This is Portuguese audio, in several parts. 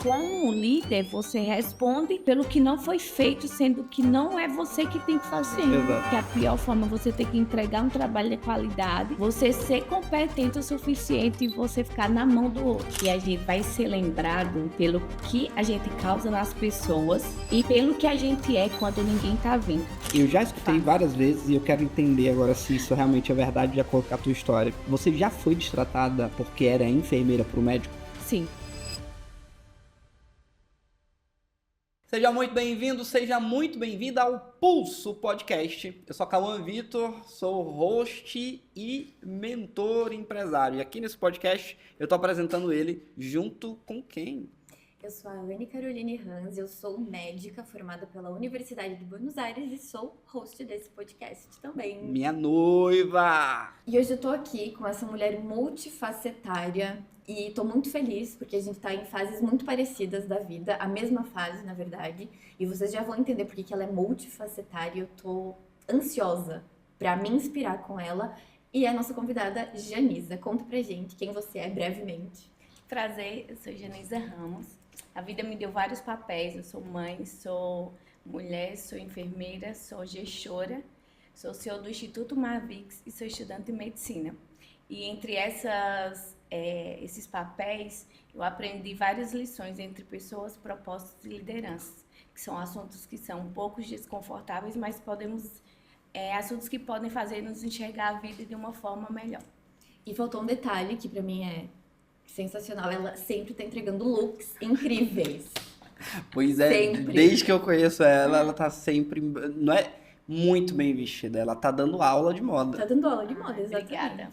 como líder, você responde pelo que não foi feito, sendo que não é você que tem que fazer. Exato. Que a pior forma é você ter que entregar um trabalho de qualidade, você ser competente o suficiente e você ficar na mão do outro. E a gente vai ser lembrado pelo que a gente causa nas pessoas e pelo que a gente é quando ninguém tá vendo. Eu já escutei várias vezes e eu quero entender agora se isso realmente é verdade de acordo com a tua história. Você já foi destratada porque era enfermeira pro médico? Sim. Seja muito bem-vindo, seja muito bem-vinda ao Pulso Podcast. Eu sou Cauã Vitor, sou host e mentor empresário. E aqui nesse podcast eu tô apresentando ele junto com quem? Eu sou a Anne Caroline Hans, eu sou médica formada pela Universidade de Buenos Aires e sou host desse podcast também. Minha noiva! E hoje eu tô aqui com essa mulher multifacetária e tô muito feliz porque a gente tá em fases muito parecidas da vida, a mesma fase, na verdade, e vocês já vão entender por que ela é multifacetária e eu tô ansiosa pra me inspirar com ela. E a nossa convidada, Janisa, conta pra gente quem você é brevemente. Prazer, eu sou Janisa Ramos. A vida me deu vários papéis. Eu sou mãe, sou mulher, sou enfermeira, sou gestora, sou CEO do Instituto Marvix e sou estudante de medicina. E entre esses papéis, eu aprendi várias lições entre pessoas, propósitos e lideranças, que são assuntos que são um pouco desconfortáveis, mas assuntos que podem fazer nos enxergar a vida de uma forma melhor. E faltou um detalhe que pra mim é sensacional, ela sempre tá entregando looks incríveis. Pois é, Sempre. Desde que eu conheço ela, ela tá sempre, não é muito bem vestida, ela tá dando aula de moda. Tá dando aula de moda, exatamente. Obrigada.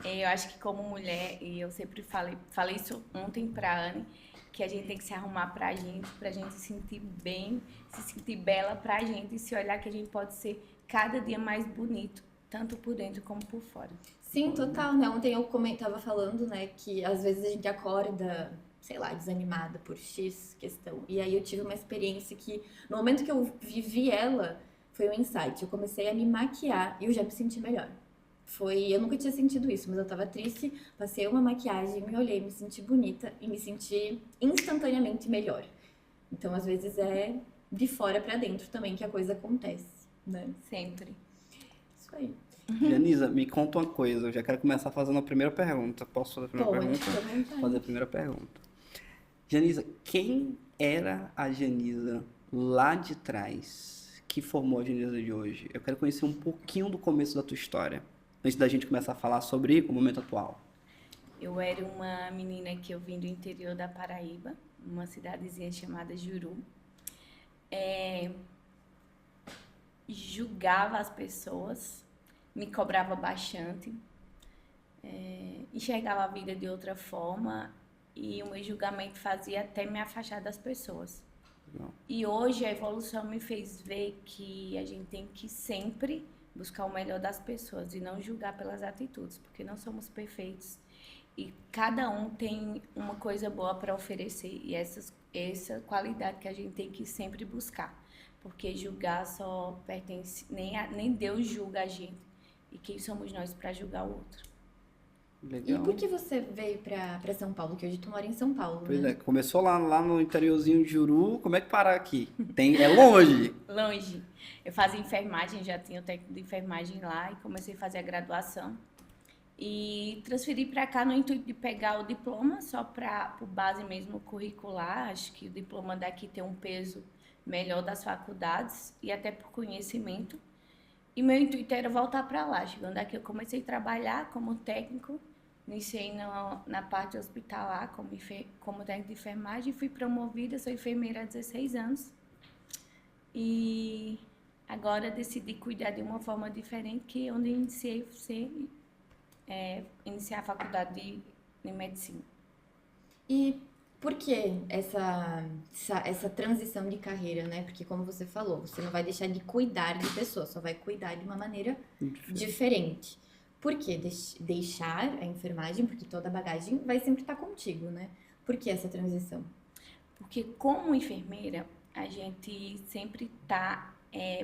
Eu acho que como mulher, e eu sempre falei isso ontem pra Anne, que a gente tem que se arrumar pra gente se sentir bem, se sentir bela pra gente e se olhar que a gente pode ser cada dia mais bonito, tanto por dentro como por fora. Sim, total, né? Ontem eu tava falando, né, que às vezes a gente acorda, sei lá, desanimada por X questão. E aí eu tive uma experiência que, no momento que eu vivi ela, foi um insight. Eu comecei a me maquiar e eu já me senti melhor. Eu nunca tinha sentido isso, mas eu tava triste, passei uma maquiagem, me olhei, me senti bonita e me senti instantaneamente melhor. Então, às vezes é de fora pra dentro também que a coisa acontece, né? Sempre. Isso aí. Janisa, me conta uma coisa, eu já quero começar fazendo a primeira pergunta. Posso fazer a primeira Pode, pergunta? fica à vontade. Fazer a primeira pergunta. Janisa, quem era a Janisa lá de trás que formou a Janisa de hoje? Eu quero conhecer um pouquinho do começo da tua história, antes da gente começar a falar sobre o momento atual. Eu era uma menina que eu vim do interior da Paraíba, uma cidadezinha chamada Juru. Julgava as pessoas, me cobrava bastante, enxergava a vida de outra forma e o meu julgamento fazia até me afastar das pessoas. Não. E hoje a evolução me fez ver que a gente tem que sempre buscar o melhor das pessoas e não julgar pelas atitudes, porque não somos perfeitos e cada um tem uma coisa boa para oferecer e essa qualidade que a gente tem que sempre buscar, porque julgar só pertence, nem Deus julga a gente. E quem somos nós para julgar o outro? Legal. E por que você veio pra São Paulo? Que hoje tu mora em São Paulo, Pois né? é, começou lá no interiorzinho de Juru, como é que parar aqui? É longe? Longe. Eu fazia enfermagem, já tinha o técnico de enfermagem lá e comecei a fazer a graduação. E transferi para cá no intuito de pegar o diploma, só por base mesmo curricular. Acho que o diploma daqui tem um peso melhor das faculdades e até por conhecimento. E meu intuito era voltar para lá. Chegando aqui, eu comecei a trabalhar como técnico. Iniciei na parte hospitalar como técnico de enfermagem. Fui promovida, sou enfermeira há 16 anos. E agora decidi cuidar de uma forma diferente, que é onde iniciei iniciar a faculdade de medicina. E por que essa transição de carreira, né? Porque como você falou, você não vai deixar de cuidar de pessoas, só vai cuidar de uma maneira diferente. Por que deixar a enfermagem? Porque toda a bagagem vai sempre estar contigo, né? Por que essa transição? Porque como enfermeira, a gente sempre está,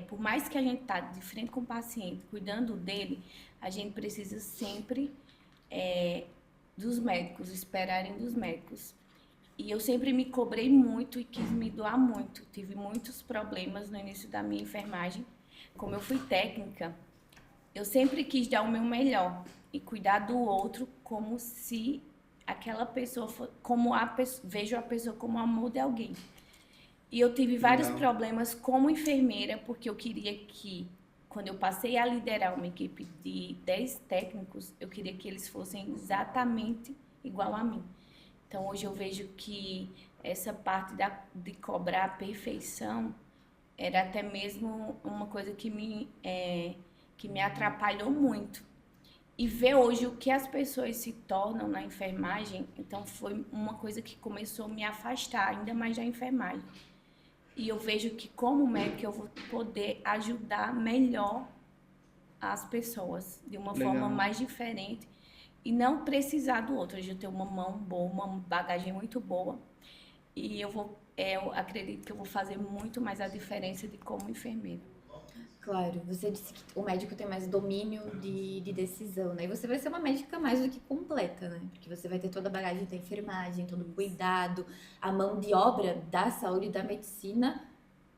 por mais que a gente está de frente com o paciente, cuidando dele, a gente precisa sempre dos médicos, esperarem dos médicos. E eu sempre me cobrei muito e quis me doar muito. Tive muitos problemas no início da minha enfermagem. Como eu fui técnica, eu sempre quis dar o meu melhor e cuidar do outro como se aquela pessoa vejo a pessoa como amor de alguém. E eu tive vários problemas como enfermeira, porque eu queria que, quando eu passei a liderar uma equipe de 10 técnicos, eu queria que eles fossem exatamente igual a mim. Então, hoje eu vejo que essa parte de cobrar a perfeição era até mesmo uma coisa que me atrapalhou muito. E ver hoje o que as pessoas se tornam na enfermagem, então foi uma coisa que começou a me afastar ainda mais da enfermagem. E eu vejo que como médica eu vou poder ajudar melhor as pessoas de uma forma mais diferente e não precisar do outro. Hoje eu tenho uma mão boa, uma bagagem muito boa e eu acredito que eu vou fazer muito mais a diferença de como enfermeira. Claro, você disse que o médico tem mais domínio de decisão, né? E você vai ser uma médica mais do que completa, né? Porque você vai ter toda a bagagem da enfermagem, todo o cuidado, a mão de obra da saúde e da medicina,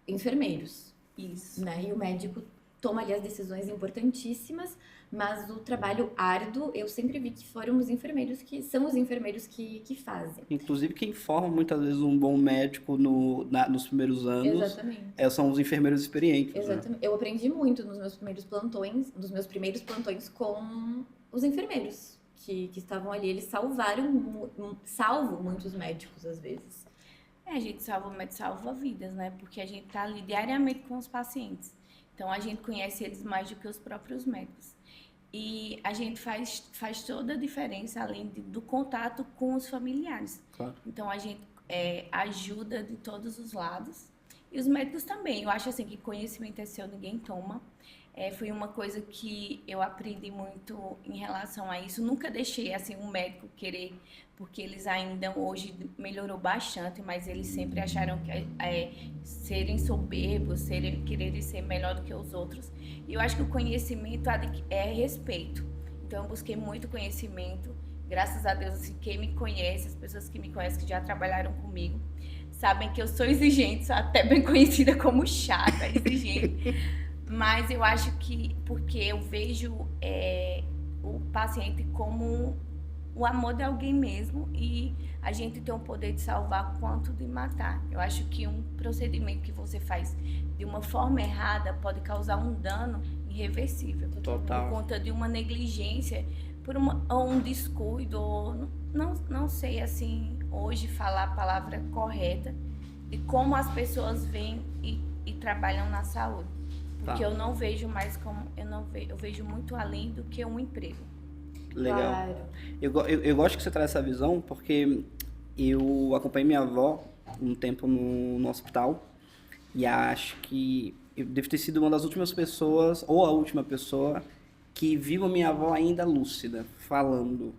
enfermeiros. Isso. Né? E o médico toma ali as decisões importantíssimas, mas o trabalho árduo, eu sempre vi que foram os enfermeiros são os enfermeiros que fazem. Inclusive, quem forma muitas vezes um bom médico nos primeiros anos são os enfermeiros experientes. Exatamente. Né? Eu aprendi muito nos meus primeiros plantões com os enfermeiros que estavam ali. Eles salvam muitos médicos, às vezes. A gente salva vidas, né? Porque a gente tá ali diariamente com os pacientes. Então, a gente conhece eles mais do que os próprios médicos. E a gente faz toda a diferença, além do contato com os familiares. Claro. Então, a gente ajuda de todos os lados. E os médicos também. Eu acho assim que conhecimento é seu, ninguém toma. Foi uma coisa que eu aprendi muito em relação a isso. Nunca deixei assim um médico querer, porque eles ainda hoje melhorou bastante, mas eles sempre acharam que serem soberbos, quererem ser melhor do que os outros. E eu acho que o conhecimento é respeito. Então eu busquei muito conhecimento. Graças a Deus, assim, quem me conhece, as pessoas que me conhecem, que já trabalharam comigo, sabem que eu sou exigente, sou até bem conhecida como chata, exigente. Mas eu acho que, porque eu vejo o paciente como o amor de alguém mesmo e a gente tem o poder de salvar quanto de matar. Eu acho que um procedimento que você faz de uma forma errada pode causar um dano irreversível. Total. Por conta de uma negligência, ou um descuido, ou não sei assim, hoje falar a palavra correta, de como as pessoas veem e trabalham na saúde. Porque eu não vejo mais como... Eu vejo muito além do que um emprego. Legal. Claro. Eu gosto que você traz essa visão, porque eu acompanhei minha avó um tempo no hospital e acho que eu devo ter sido uma das últimas pessoas, ou a última pessoa, que viu a minha avó ainda lúcida, falando.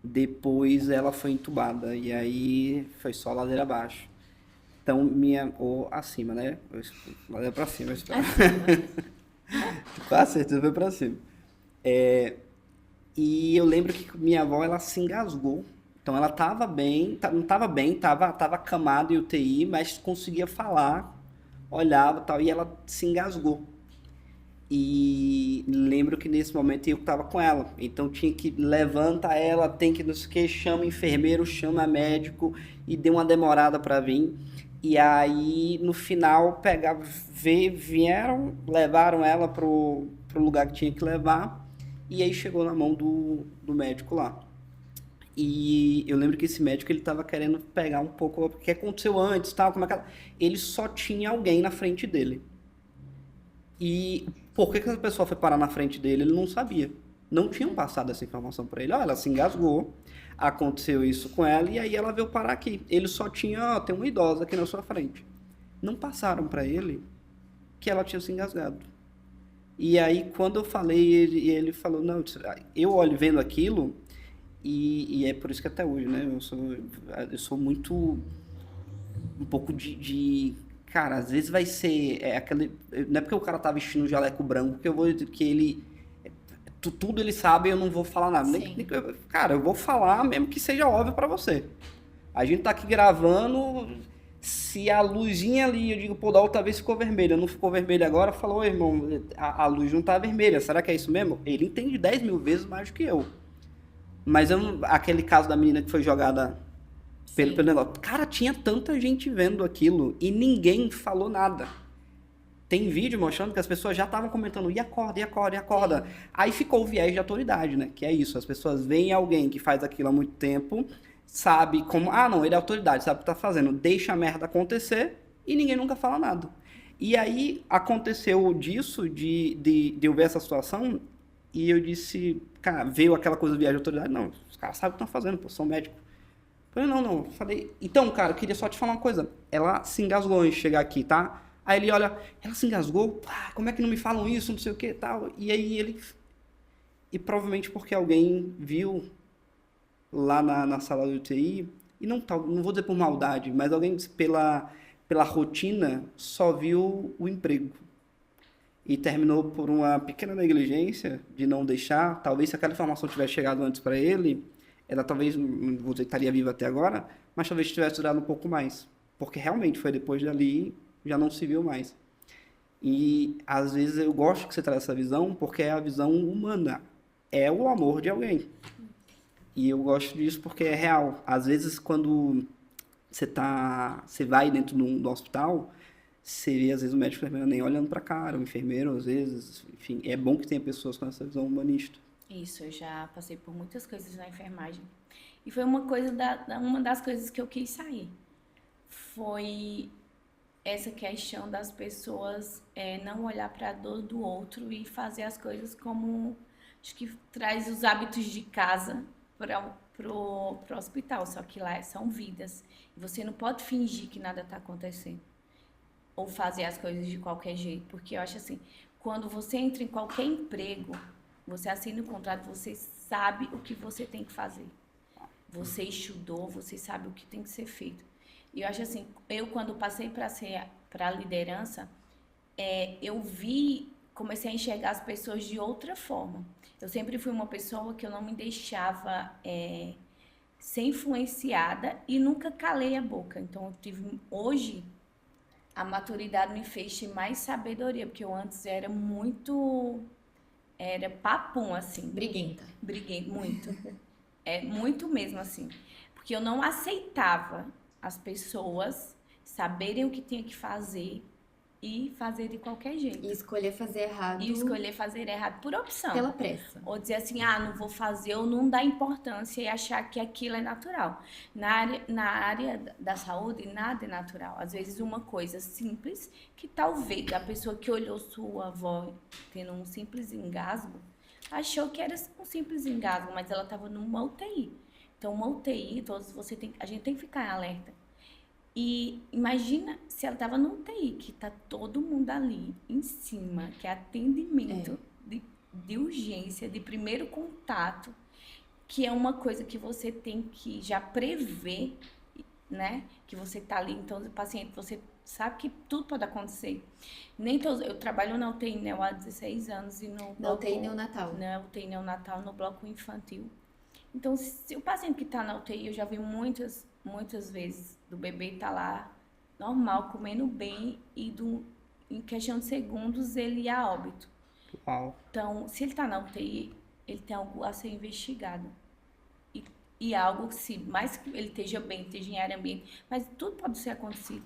Depois ela foi entubada e aí foi só ladeira abaixo. Então, ou acima, né? Ladeira pra cima. Com a certeza foi pra cima. E eu lembro que minha avó, ela se engasgou. Então, ela tava bem, não tava bem, tava acamada em UTI, mas conseguia falar, olhava e tal, e ela se engasgou. E lembro que nesse momento eu tava com ela. Então, tinha que levantar ela, tem que não sei o que, chama enfermeiro, chama médico, e deu uma demorada pra vir. E aí, no final, vieram, levaram ela pro lugar que tinha que levar, e aí chegou na mão do médico lá. E eu lembro que esse médico, ele tava querendo pegar um pouco o que aconteceu antes, tal, como é que ele só tinha alguém na frente dele. E por que essa pessoa foi parar na frente dele, ele não sabia. Não tinham passado essa informação para ele. Ela se engasgou, aconteceu isso com ela e aí ela veio parar aqui. Ele só tinha, tem uma idosa aqui na sua frente. Não passaram para ele que ela tinha se engasgado. E aí quando eu falei, ele falou, não, eu olho vendo aquilo e é por isso que até hoje, né, eu sou muito, um pouco de cara, às vezes vai ser, não é porque o cara tá vestindo um jaleco branco que eu vou dizer que ele... Tudo ele sabe, eu não vou falar nada. Cara, eu vou falar mesmo que seja óbvio pra você. A gente tá aqui gravando, se a luzinha ali, eu digo, pô, da outra vez ficou vermelha, não ficou vermelha agora, falou, irmão, a luz não tá vermelha, será que é isso mesmo? Ele entende 10 mil vezes mais do que eu. Mas aquele caso da menina que foi jogada pelo negócio, cara, tinha tanta gente vendo aquilo e ninguém falou nada. Tem vídeo mostrando que as pessoas já estavam comentando, e acorda, e acorda, e acorda. Aí ficou o viés de autoridade, né? Que é isso, as pessoas veem alguém que faz aquilo há muito tempo, sabe como, não, ele é autoridade, sabe o que tá fazendo, deixa a merda acontecer e ninguém nunca fala nada. E aí aconteceu disso, de eu ver essa situação, e eu disse, cara, veio aquela coisa do viés de autoridade, não, os caras sabem o que estão fazendo, pô, são médicos. Eu falei, não, falei, então, cara, eu queria só te falar uma coisa, ela se engasgou em chegar aqui, tá? Aí ele olha, ela se engasgou, como é que não me falam isso, não sei o que tal. E aí e provavelmente porque alguém viu lá na sala do UTI, e não vou dizer por maldade, mas alguém pela rotina só viu o emprego. E terminou por uma pequena negligência de não deixar, talvez se aquela informação tivesse chegado antes para ele, ela talvez, não vou dizer que estaria viva até agora, mas talvez tivesse durado um pouco mais. Porque realmente foi depois dali, já não se viu mais. E às vezes eu gosto que você traz essa visão, porque é a visão humana. É o amor de alguém. E eu gosto disso porque é real. Às vezes quando você vai dentro do hospital, você vê às vezes o médico e a enfermeira nem olhando pra cara, o enfermeiro às vezes, enfim, é bom que tenha pessoas com essa visão humanista. Isso, eu já passei por muitas coisas na enfermagem. E foi uma das coisas que eu quis sair. Foi essa questão das pessoas não olhar para a dor do outro e fazer as coisas como, acho que traz os hábitos de casa para pro hospital, só que lá são vidas. E você não pode fingir que nada está acontecendo ou fazer as coisas de qualquer jeito, porque eu acho assim, quando você entra em qualquer emprego, você assina o contrato, você sabe o que você tem que fazer. Você estudou, você sabe o que tem que ser feito. E eu acho assim, eu quando passei para a liderança, eu comecei a enxergar as pessoas de outra forma. Eu sempre fui uma pessoa que eu não me deixava ser influenciada e nunca calei a boca. Então, hoje, a maturidade me fez ter mais sabedoria, porque eu antes era papum, assim. Briguenta. Briguei muito. Muito mesmo, assim. Porque eu não aceitava as pessoas saberem o que tinha que fazer e fazer de qualquer jeito. E escolher fazer errado. E escolher fazer errado por opção. Pela pressa. Ou dizer assim, não vou fazer, ou não dar importância e achar que aquilo é natural. Na área da saúde, nada é natural. Às vezes uma coisa simples, que talvez a pessoa que olhou sua avó tendo um simples engasgo, achou que era um simples engasgo, mas ela estava numa UTI. Então, uma UTI, a gente tem que ficar em alerta. E imagina se ela estava no UTI, que tá todo mundo ali em cima, que é atendimento de urgência, de primeiro contato, que é uma coisa que você tem que já prever, né? Que você tá ali, então o paciente, você sabe que tudo pode acontecer. Eu trabalho na UTI Neo há 16 anos e na UTI neonatal. Na UTI neonatal, no bloco infantil. Então, se o paciente que está na UTI, eu já vi muitas vezes do bebê estar lá normal, comendo bem e em questão de segundos ele ia a óbito. Uau. Então, se ele está na UTI, ele tem algo a ser investigado. E algo, se mais que ele esteja bem, esteja em área ambiente, mas tudo pode ser acontecido.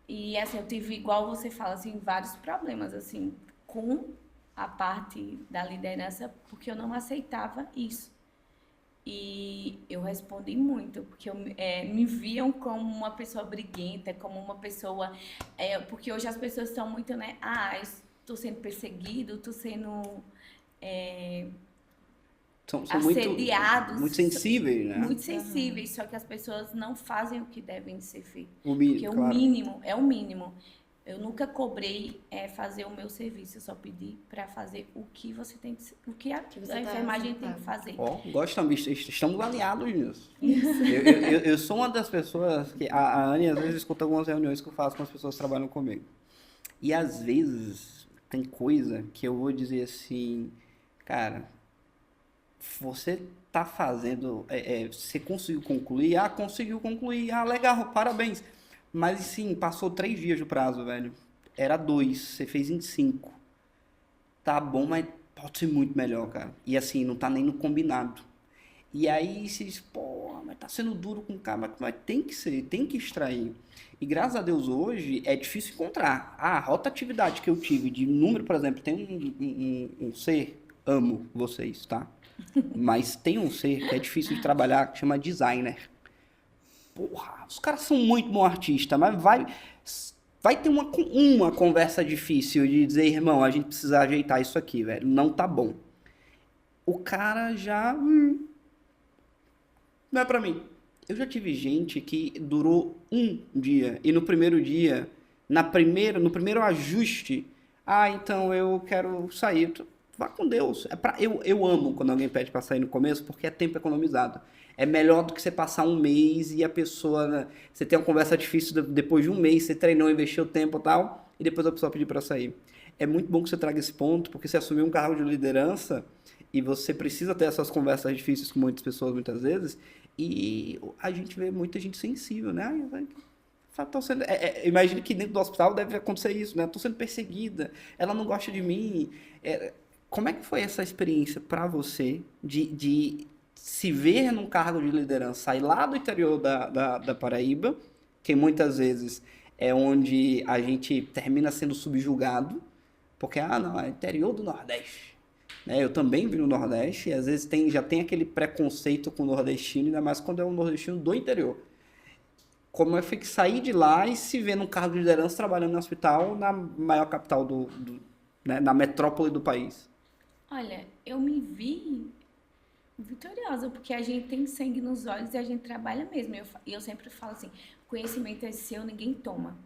E assim, eu tive, igual você fala, assim, vários problemas, assim, com a parte da liderança, porque eu não aceitava isso. E eu respondi muito, porque me viam como uma pessoa briguenta, como uma pessoa... porque hoje as pessoas estão muito, né? Estou sendo perseguido, estou sendo São assediados. Muito sensíveis, né? Muito sensíveis, só que as pessoas não fazem o que devem ser feito. Porque o mínimo, é o mínimo. Eu nunca cobrei fazer o meu serviço, eu só pedi para fazer o que você tem que, o que a enfermagem tem que fazer. Gostamos, estamos alinhados nisso. Eu sou uma das pessoas que a Anne às vezes escuta algumas reuniões que eu faço com as pessoas que trabalham comigo. E às vezes tem coisa que eu vou dizer assim, cara, você tá fazendo, você conseguiu concluir? Ah, conseguiu concluir. Ah, legal, parabéns. Mas sim, passou 3 dias do prazo, velho. Era 2, você fez em 5. Tá bom, mas pode ser muito melhor, cara. E assim, não tá nem no combinado. E aí você diz, pô, mas tá sendo duro com o cara, mas tem que ser, tem que extrair. E graças a Deus hoje é difícil encontrar. A rotatividade que eu tive de número, por exemplo, tem um ser, amo vocês, tá? Mas tem um ser que é difícil de trabalhar, que chama designer. Porra, os caras são muito bons artistas, mas vai ter uma conversa difícil de dizer, irmão, a gente precisa ajeitar isso aqui, velho. Não tá bom. O cara já não é pra mim. Eu já tive gente que durou um dia e no primeiro dia, no primeiro ajuste, então eu quero sair. Vá com Deus. Eu amo quando alguém pede pra sair no começo porque é tempo economizado. É melhor do que você passar um mês e a pessoa, né, você tem uma conversa difícil depois de um mês, você treinou, investiu tempo e tal, e depois a pessoa pedir pra sair. É muito bom que você traga esse ponto, porque você assumiu um cargo de liderança e você precisa ter essas conversas difíceis com muitas pessoas muitas vezes. E a gente vê muita gente sensível, né? Imagino que dentro do hospital deve acontecer isso, né? Tô sendo perseguida, ela não gosta de mim. Como é que foi essa experiência para você de se ver num cargo de liderança, sair lá do interior da Paraíba, que muitas vezes é onde a gente termina sendo subjugado, porque, não, é interior do Nordeste. Eu também vim no Nordeste e às vezes já tem aquele preconceito com o nordestino, ainda mais quando é um nordestino do interior. Como é que sair de lá e se ver num cargo de liderança trabalhando no hospital na maior capital né, na metrópole do país? Olha, eu me vi vitoriosa, porque a gente tem sangue nos olhos e a gente trabalha mesmo. E eu sempre falo assim, conhecimento é seu, ninguém toma.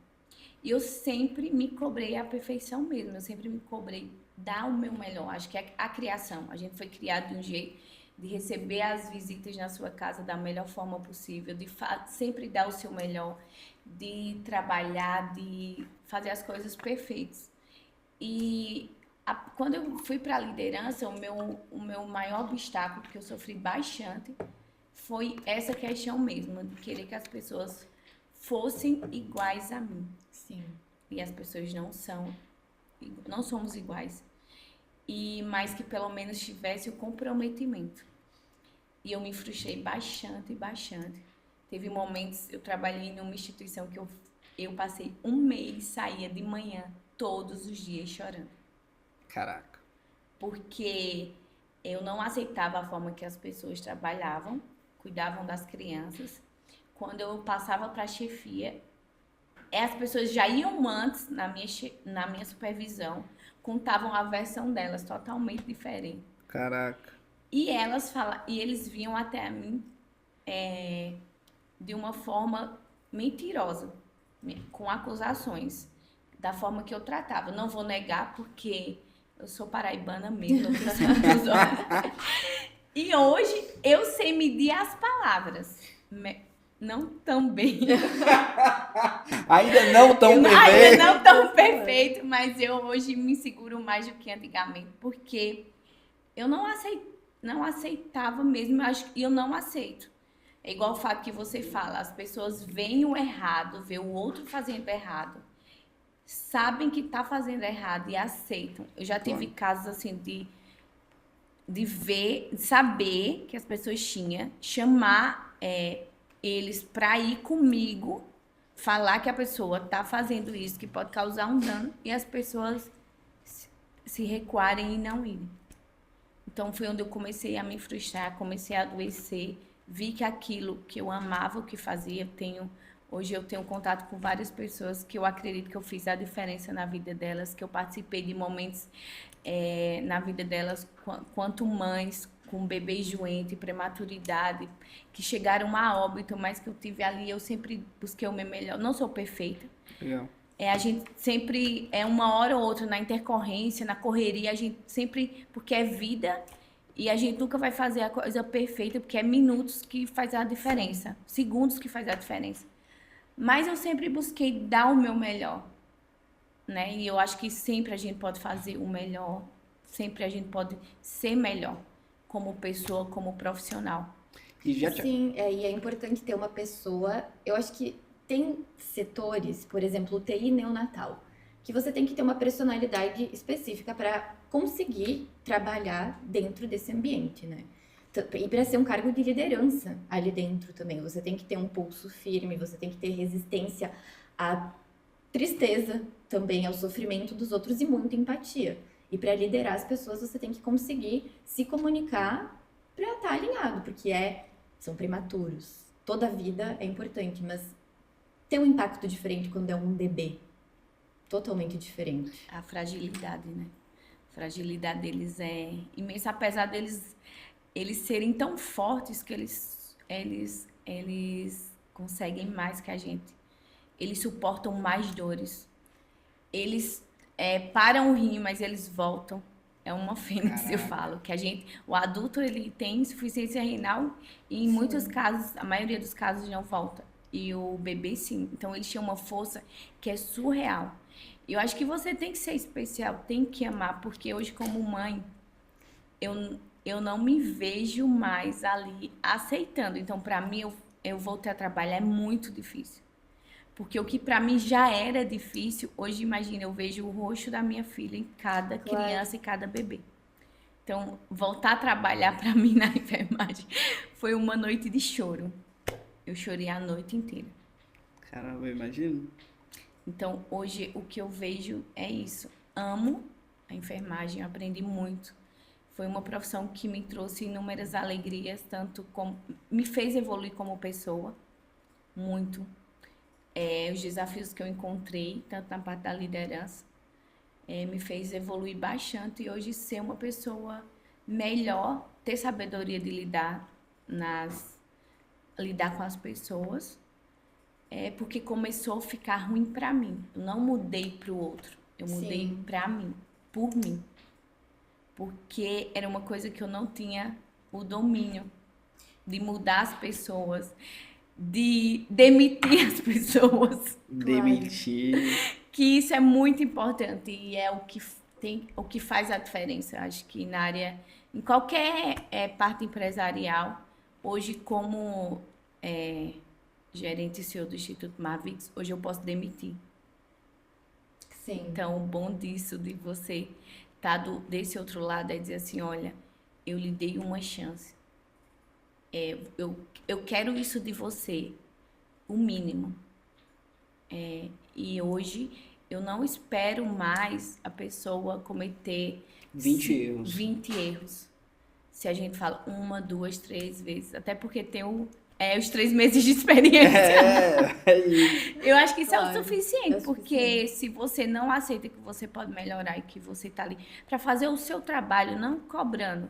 E eu sempre me cobrei a perfeição mesmo, eu sempre me cobrei dar o meu melhor. Acho que é a criação. A gente foi criado de um jeito de receber as visitas na sua casa da melhor forma possível, de sempre dar o seu melhor, de trabalhar, de fazer as coisas perfeitas. E quando eu fui para a liderança, o meu maior obstáculo que eu sofri bastante foi essa questão mesmo, de querer que as pessoas fossem iguais a mim. Sim. E as pessoas não somos iguais. Mas que pelo menos tivesse o comprometimento. E eu me frustrei bastante. Teve momentos, eu trabalhei numa instituição que eu passei um mês, saía de manhã, todos os dias chorando. Caraca. Porque eu não aceitava a forma que as pessoas trabalhavam, cuidavam das crianças. Quando eu passava para a chefia, as pessoas já iam antes na minha supervisão, contavam a versão delas totalmente diferente. Caraca. E eles vinham até mim de uma forma mentirosa, com acusações, da forma que eu tratava. Não vou negar porque eu sou paraibana mesmo, eu tenho sangue nos olhos. E hoje eu sei medir as palavras. Não tão bem. Ainda não tão perfeito. Ainda não tão perfeito, mas eu hoje me seguro mais do que antigamente, porque eu não aceitava mesmo, e eu não aceito. É igual o fato que você fala, as pessoas veem o errado, vê o outro fazendo errado, sabem que tá fazendo errado e aceitam. Eu já tive casos assim de saber que as pessoas tinham, chamar eles para ir comigo, falar que a pessoa tá fazendo isso, que pode causar um dano, e as pessoas se recuarem e não irem. Então foi onde eu comecei a me frustrar, comecei a adoecer, vi que aquilo que eu amava o que fazia, hoje eu tenho contato com várias pessoas que eu acredito que eu fiz a diferença na vida delas, que eu participei de momentos na vida delas, quanto mães com bebês doentes, prematuridade, que chegaram a óbito, mas que eu tive ali, eu sempre busquei o meu melhor. Não sou perfeita. Legal. A gente sempre, uma hora ou outra, na intercorrência, na correria, a gente sempre, porque é vida, e a gente nunca vai fazer a coisa perfeita, porque é minutos que faz a diferença, segundos que faz a diferença. Mas eu sempre busquei dar o meu melhor, né? E eu acho que sempre a gente pode fazer o melhor, sempre a gente pode ser melhor. como pessoa, como profissional. E já te... Sim, e é importante ter uma pessoa. Eu acho que tem setores, por exemplo, UTI neonatal, que você tem que ter uma personalidade específica para conseguir trabalhar dentro desse ambiente, né? E para ser um cargo de liderança ali dentro também, você tem que ter um pulso firme, você tem que ter resistência à tristeza também, ao sofrimento dos outros e muita empatia. E para liderar as pessoas, você tem que conseguir se comunicar para estar alinhado, porque são prematuros. Toda vida é importante, mas tem um impacto diferente quando é um bebê. Totalmente diferente. A fragilidade, né? A fragilidade deles é imensa, apesar deles eles serem tão fortes que eles conseguem mais que a gente. Eles suportam mais dores. Eles param o rim, mas eles voltam. É uma fênix, eu falo. O adulto, ele tem insuficiência renal e em muitos casos, a maioria dos casos não volta. E o bebê, sim. Então, eles têm uma força que é surreal. E eu acho que você tem que ser especial, tem que amar, porque hoje, como mãe, eu não me vejo mais ali aceitando. Então, para mim, eu voltar a trabalhar é muito difícil. Porque o que para mim já era difícil, hoje, imagina, eu vejo o rosto da minha filha em cada criança e cada bebê. Então, voltar a trabalhar para mim na enfermagem foi uma noite de choro. Eu chorei a noite inteira. Caramba, eu imagino. Então, hoje, o que eu vejo é isso. Amo a enfermagem, eu aprendi muito. Foi uma profissão que me trouxe inúmeras alegrias, tanto como me fez evoluir como pessoa, muito. Os desafios que eu encontrei, tanto na parte da liderança, me fez evoluir bastante e hoje ser uma pessoa melhor, ter sabedoria de lidar com as pessoas, porque começou a ficar ruim para mim. Eu não mudei para o outro, eu mudei para mim, por mim. Porque era uma coisa que eu não tinha o domínio de mudar as pessoas, de demitir as pessoas. Demitir. Que isso é muito importante e é o que faz a diferença. Acho que na área, em qualquer parte empresarial, hoje como gerente e CEO do Instituto Marvix, hoje eu posso demitir. Sim. Então, o bom disso, de você estar desse outro lado, é dizer assim, olha, eu lhe dei uma chance. Eu quero isso de você, o mínimo. E hoje eu não espero mais a pessoa cometer 20 erros. Se a gente fala 1, 2, 3 vezes. Até porque tem os 3 meses de experiência. Eu acho que isso é o suficiente. Porque se você não aceita que você pode melhorar e que você está ali para fazer o seu trabalho, não cobrando.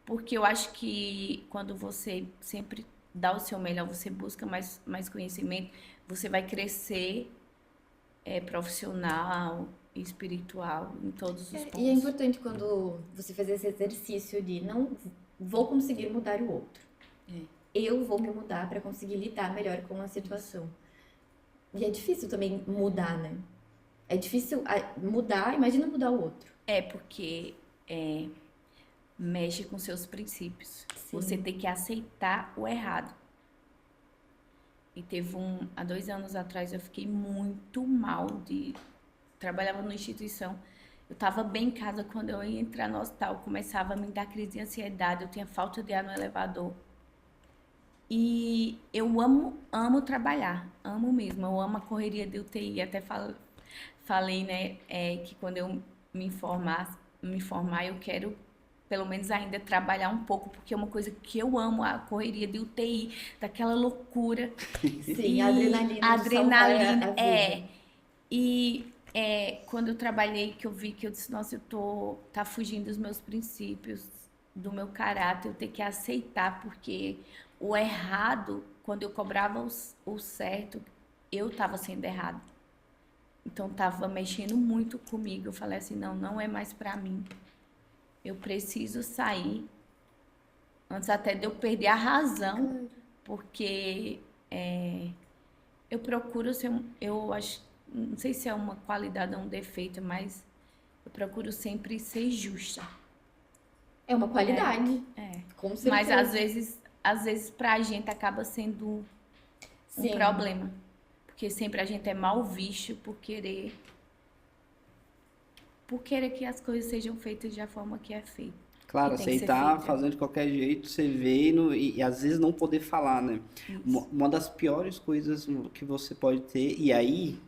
Porque eu acho que quando você sempre dá o seu melhor, você busca mais conhecimento, você vai crescer profissional e espiritual em todos os pontos. E é importante quando você fazer esse exercício de não vou conseguir mudar o outro. Eu vou me mudar para conseguir lidar melhor com a situação. E é difícil também mudar, né? É difícil mudar, imagina mudar o outro. Porque mexe com seus princípios. Sim. Você tem que aceitar o errado. E teve há 2 anos atrás, eu fiquei muito mal trabalhava numa instituição. Eu estava bem em casa, quando eu ia entrar no hospital, começava a me dar crise de ansiedade, eu tinha falta de ar no elevador. E eu amo trabalhar, amo mesmo, eu amo a correria de UTI. Até falei, né, que quando eu me formar, eu quero pelo menos ainda trabalhar um pouco, porque é uma coisa que eu amo, a correria de UTI, daquela loucura. Sim, a adrenalina. Quando eu trabalhei, que eu vi que eu disse, nossa, tá fugindo dos meus princípios, do meu caráter, eu tenho que aceitar, porque o errado, quando eu cobrava o certo, eu estava sendo errado. Então, estava mexendo muito comigo. Eu falei assim, não é mais para mim. Eu preciso sair, antes até de eu perder a razão, porque eu procuro ser, eu acho, não sei se é uma qualidade ou um defeito, mas eu procuro sempre ser justa. É uma qualidade, É. com certeza. Mas às vezes pra gente acaba sendo um Sim. problema. Porque sempre a gente é mal visto por querer que as coisas sejam feitas da forma que é feito. Claro, Que tem que ser aceitar feita. fazendo de qualquer jeito, você vê e às vezes não poder falar, né? Isso. Uma das piores coisas que você pode ter, e aí,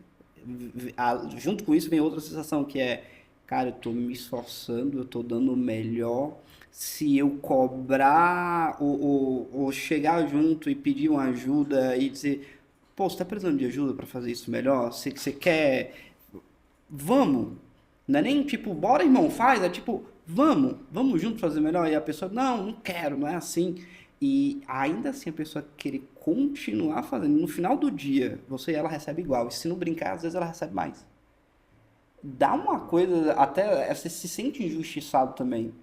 junto com isso vem outra sensação, que é, cara, eu tô me esforçando, eu tô dando o melhor. Se eu cobrar ou chegar junto e pedir uma ajuda e dizer, pô, você tá precisando de ajuda para fazer isso melhor? Você quer. Vamos. Não é nem tipo, bora irmão, faz. É tipo, vamos junto fazer melhor. E a pessoa, não quero, não é assim. E ainda assim a pessoa querer continuar fazendo. No final do dia, você e ela recebe igual. E se não brincar, às vezes ela recebe mais. Dá uma coisa, até você se sente injustiçado também.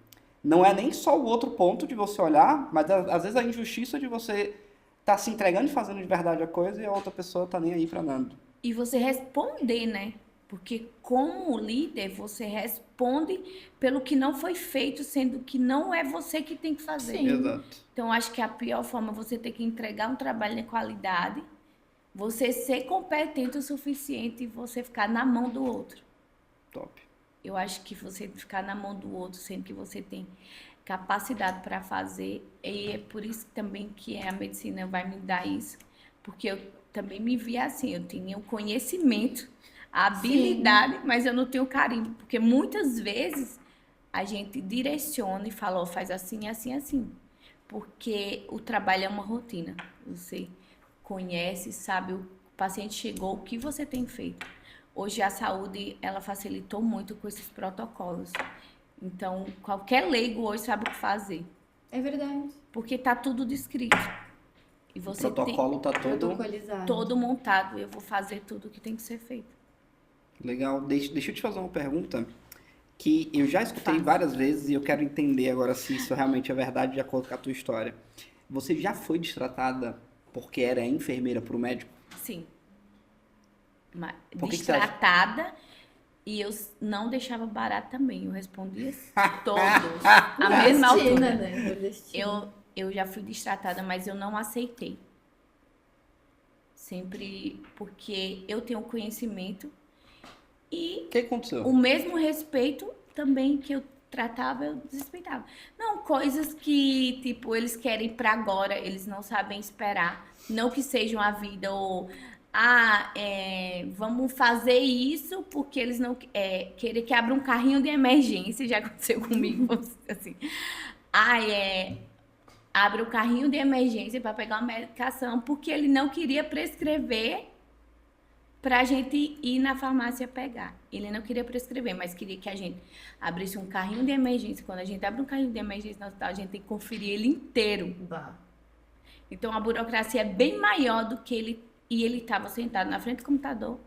Não é nem só o outro ponto de você olhar, mas às vezes a injustiça de você tá se entregando e fazendo de verdade a coisa e a outra pessoa tá nem aí pra nada. E você responder, né? Porque como líder, você responde pelo que não foi feito, sendo que não é você que tem que fazer. Sim. Exato. Então, acho que a pior forma é você ter que entregar um trabalho de qualidade, você ser competente o suficiente e você ficar na mão do outro. Top. Eu acho que você ficar na mão do outro, sendo que você tem capacidade para fazer, e é por isso também que a medicina vai me dar isso, porque eu também me via assim, eu tinha o conhecimento, a habilidade, mas eu não tenho carinho, porque muitas vezes a gente direciona e fala, ó, faz assim, assim, assim, porque o trabalho é uma rotina, você conhece, sabe, o paciente chegou, o que você tem feito. Hoje a saúde, ela facilitou muito com esses protocolos. Então, qualquer leigo hoje sabe o que fazer. É verdade. Porque tá tudo descrito. E O você protocolo tá todo Protocolizado. todo montado. Eu vou fazer tudo o que tem que ser feito. legal. Deixa eu te fazer uma pergunta que eu já escutei Faça. várias vezes e eu quero entender agora se isso realmente é verdade de acordo com a tua história. Você já foi destratada porque era enfermeira pro médico? Sim. Por que você acha? Destratada. E eu não deixava barato também. Eu respondia todos. A mesma Nordestina, altura. né? Nordestina. Eu já fui destratada, mas eu não aceitei. Sempre porque eu tenho conhecimento e O que aconteceu? o mesmo respeito também que eu tratava, eu desrespeitava. Não, coisas que, tipo, eles querem pra agora, eles não sabem esperar. Não que sejam a vida ou... vamos fazer isso porque eles não... querer que abra um carrinho de emergência, já aconteceu comigo, assim. Abre o carrinho de emergência para pegar uma medicação porque ele não queria prescrever pra gente ir na farmácia pegar. Ele não queria prescrever, mas queria que a gente abrisse um carrinho de emergência. Quando a gente abre um carrinho de emergência no hospital, a gente tem que conferir ele inteiro. Bah. Então a burocracia é bem maior do que ele. E ele estava sentado na frente do computador.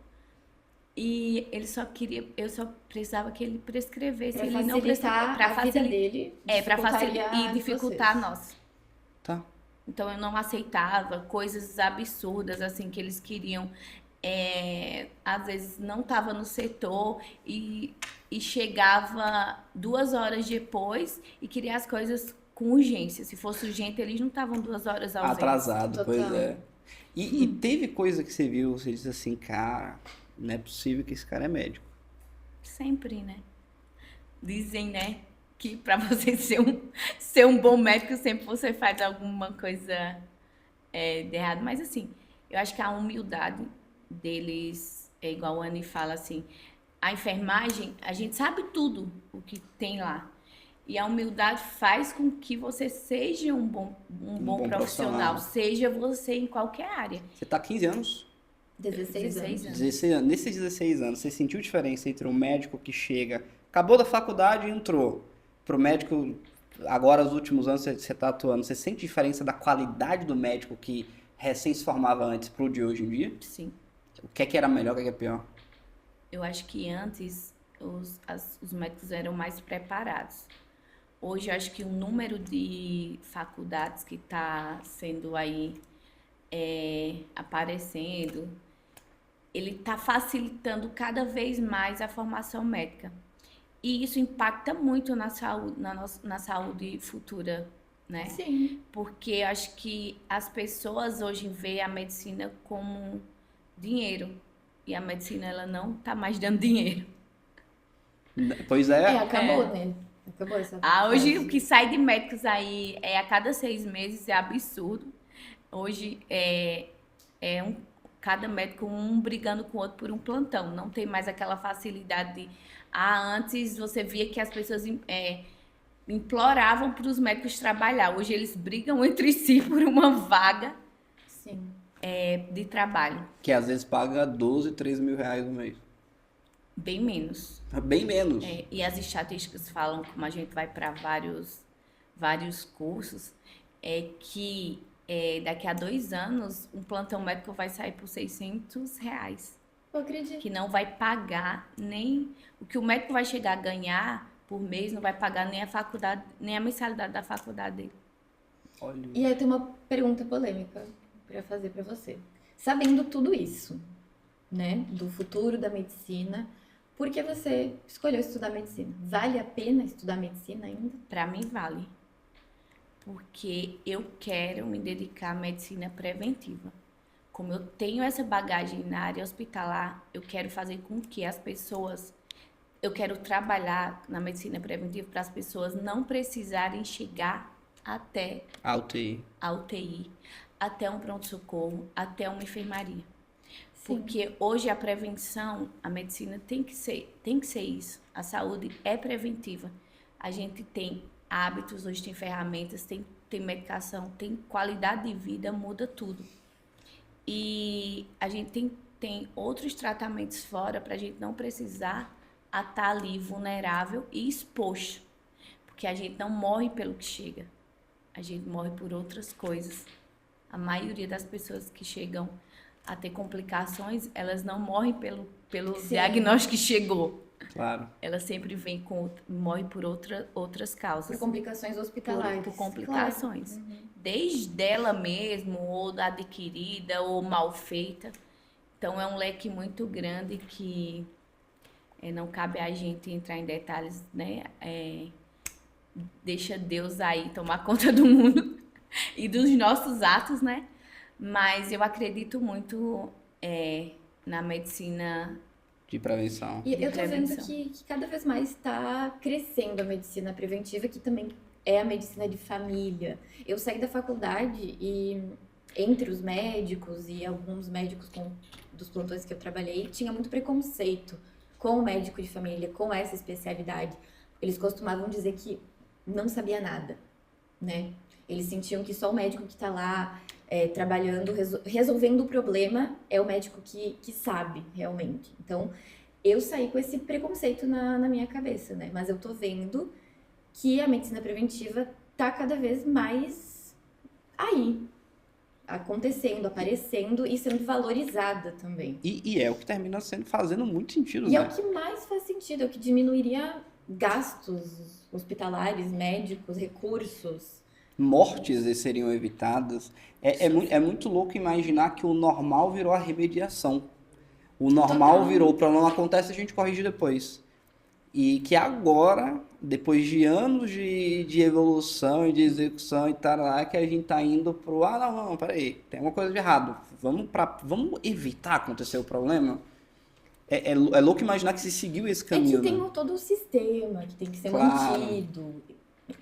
E ele só queria. Eu só precisava que ele prescrevesse. Pra Ele não facilitar pra a vida dele. Pra facilitar dificultaria e dificultar a vocês. nossa. Tá. Então eu não aceitava coisas absurdas assim que eles queriam. Às vezes não estava no setor e chegava 2 horas depois e queria as coisas com urgência. Se fosse urgente, eles não estavam 2 horas ausentes. Atrasado, Total. pois é. E teve coisa que você viu, você disse assim, cara, não é possível que esse cara é médico. Sempre, né? Dizem, né, que para você ser um bom médico, sempre você faz alguma coisa de errado. Mas assim, eu acho que a humildade deles, é igual a Anne fala assim, a enfermagem, a gente sabe tudo o que tem lá. E a humildade faz com que você seja um bom bom profissional, profissional. seja você em qualquer área. Você tá há 15 anos? 16 anos. 16 anos. Nesses 16 anos, você sentiu diferença entre um médico que chega, acabou da faculdade e entrou, pro médico, agora os últimos anos você tá atuando, você sente diferença da qualidade do médico que recém se formava antes pro de hoje em dia? Sim. O que é que era melhor, o que é que é pior? Eu acho que antes os médicos eram mais preparados. Hoje eu acho que o número de faculdades que está sendo aí aparecendo, ele está facilitando cada vez mais a formação médica. E isso impacta muito na saúde, na saúde futura, né? Sim. Porque eu acho que as pessoas hoje veem a medicina como dinheiro. E a medicina, ela não tá mais dando dinheiro. Pois Acabou, né? Acabou essa Hoje fase. o que sai de médicos aí é a cada 6 meses, é absurdo. Hoje cada médico um brigando com o outro por um plantão. Não tem mais aquela facilidade de... antes você via que as pessoas imploravam para os médicos trabalhar. Hoje eles brigam entre si por uma vaga Sim. de trabalho. que às vezes paga 12, 13 mil reais no mês. Bem menos. Bem menos. E as estatísticas falam, como a gente vai para vários cursos, que daqui a 2 anos um plantão médico vai sair por R$ 600. Eu acredito. Que não vai pagar nem... O que o médico vai chegar a ganhar por mês não vai pagar nem a faculdade, nem a mensalidade da faculdade dele. Olha. E aí tem uma pergunta polêmica pra fazer pra você. Sabendo tudo isso, né, do futuro da medicina, por que você escolheu estudar medicina? Vale a pena estudar medicina ainda? Para mim vale. Porque eu quero me dedicar à medicina preventiva. Como eu tenho essa bagagem na área hospitalar, eu quero fazer com que as pessoas... Eu quero trabalhar na medicina preventiva para as pessoas não precisarem chegar até A UTI. a UTI, até um pronto-socorro, até uma enfermaria. Sim. Porque hoje a prevenção, a medicina tem que ser isso. A saúde é preventiva. A gente tem hábitos, hoje tem ferramentas, tem medicação, tem qualidade de vida, muda tudo. E a gente tem outros tratamentos fora para a gente não precisar estar ali vulnerável e exposto. Porque a gente não morre pelo que chega. A gente morre por outras coisas. A maioria das pessoas que chegam a ter complicações, elas não morrem pelo Sim. diagnóstico que chegou. Claro. Elas sempre morrem por outras causas. Por complicações hospitalares. Por complicações. Claro. Uhum. Desde ela mesmo, ou da adquirida, ou mal feita. Então é um leque muito grande que não cabe a gente entrar em detalhes, né? Deixa Deus aí tomar conta do mundo e dos nossos atos, né? Mas eu acredito muito na medicina De prevenção. E de eu tô vendo prevenção. que cada vez mais está crescendo a medicina preventiva, que também é a medicina de família. Eu saí da faculdade e entre os médicos e alguns médicos dos plantões que eu trabalhei, tinha muito preconceito com o médico de família, com essa especialidade. Eles costumavam dizer que não sabia nada, né? Eles sentiam que só o médico que tá lá trabalhando, resolvendo o problema, é o médico que sabe realmente. Então, eu saí com esse preconceito na minha cabeça, né? Mas eu tô vendo que a medicina preventiva tá cada vez mais aí, acontecendo, aparecendo e sendo valorizada também. E é o que termina fazendo muito sentido, E né? é o que mais faz sentido, é o que diminuiria gastos hospitalares, médicos, recursos. Mortes seriam evitadas. É muito louco imaginar que o normal virou a remediação. O normal Total. virou, o problema acontece, a gente corrige depois. E que agora, depois de anos de evolução e de execução e tal, lá, que a gente tá indo pro, não, peraí, tem uma coisa de errado. Vamos evitar acontecer o problema? É louco imaginar que se seguiu esse É caminho, que tem né? todo o sistema que tem que ser Claro. mantido,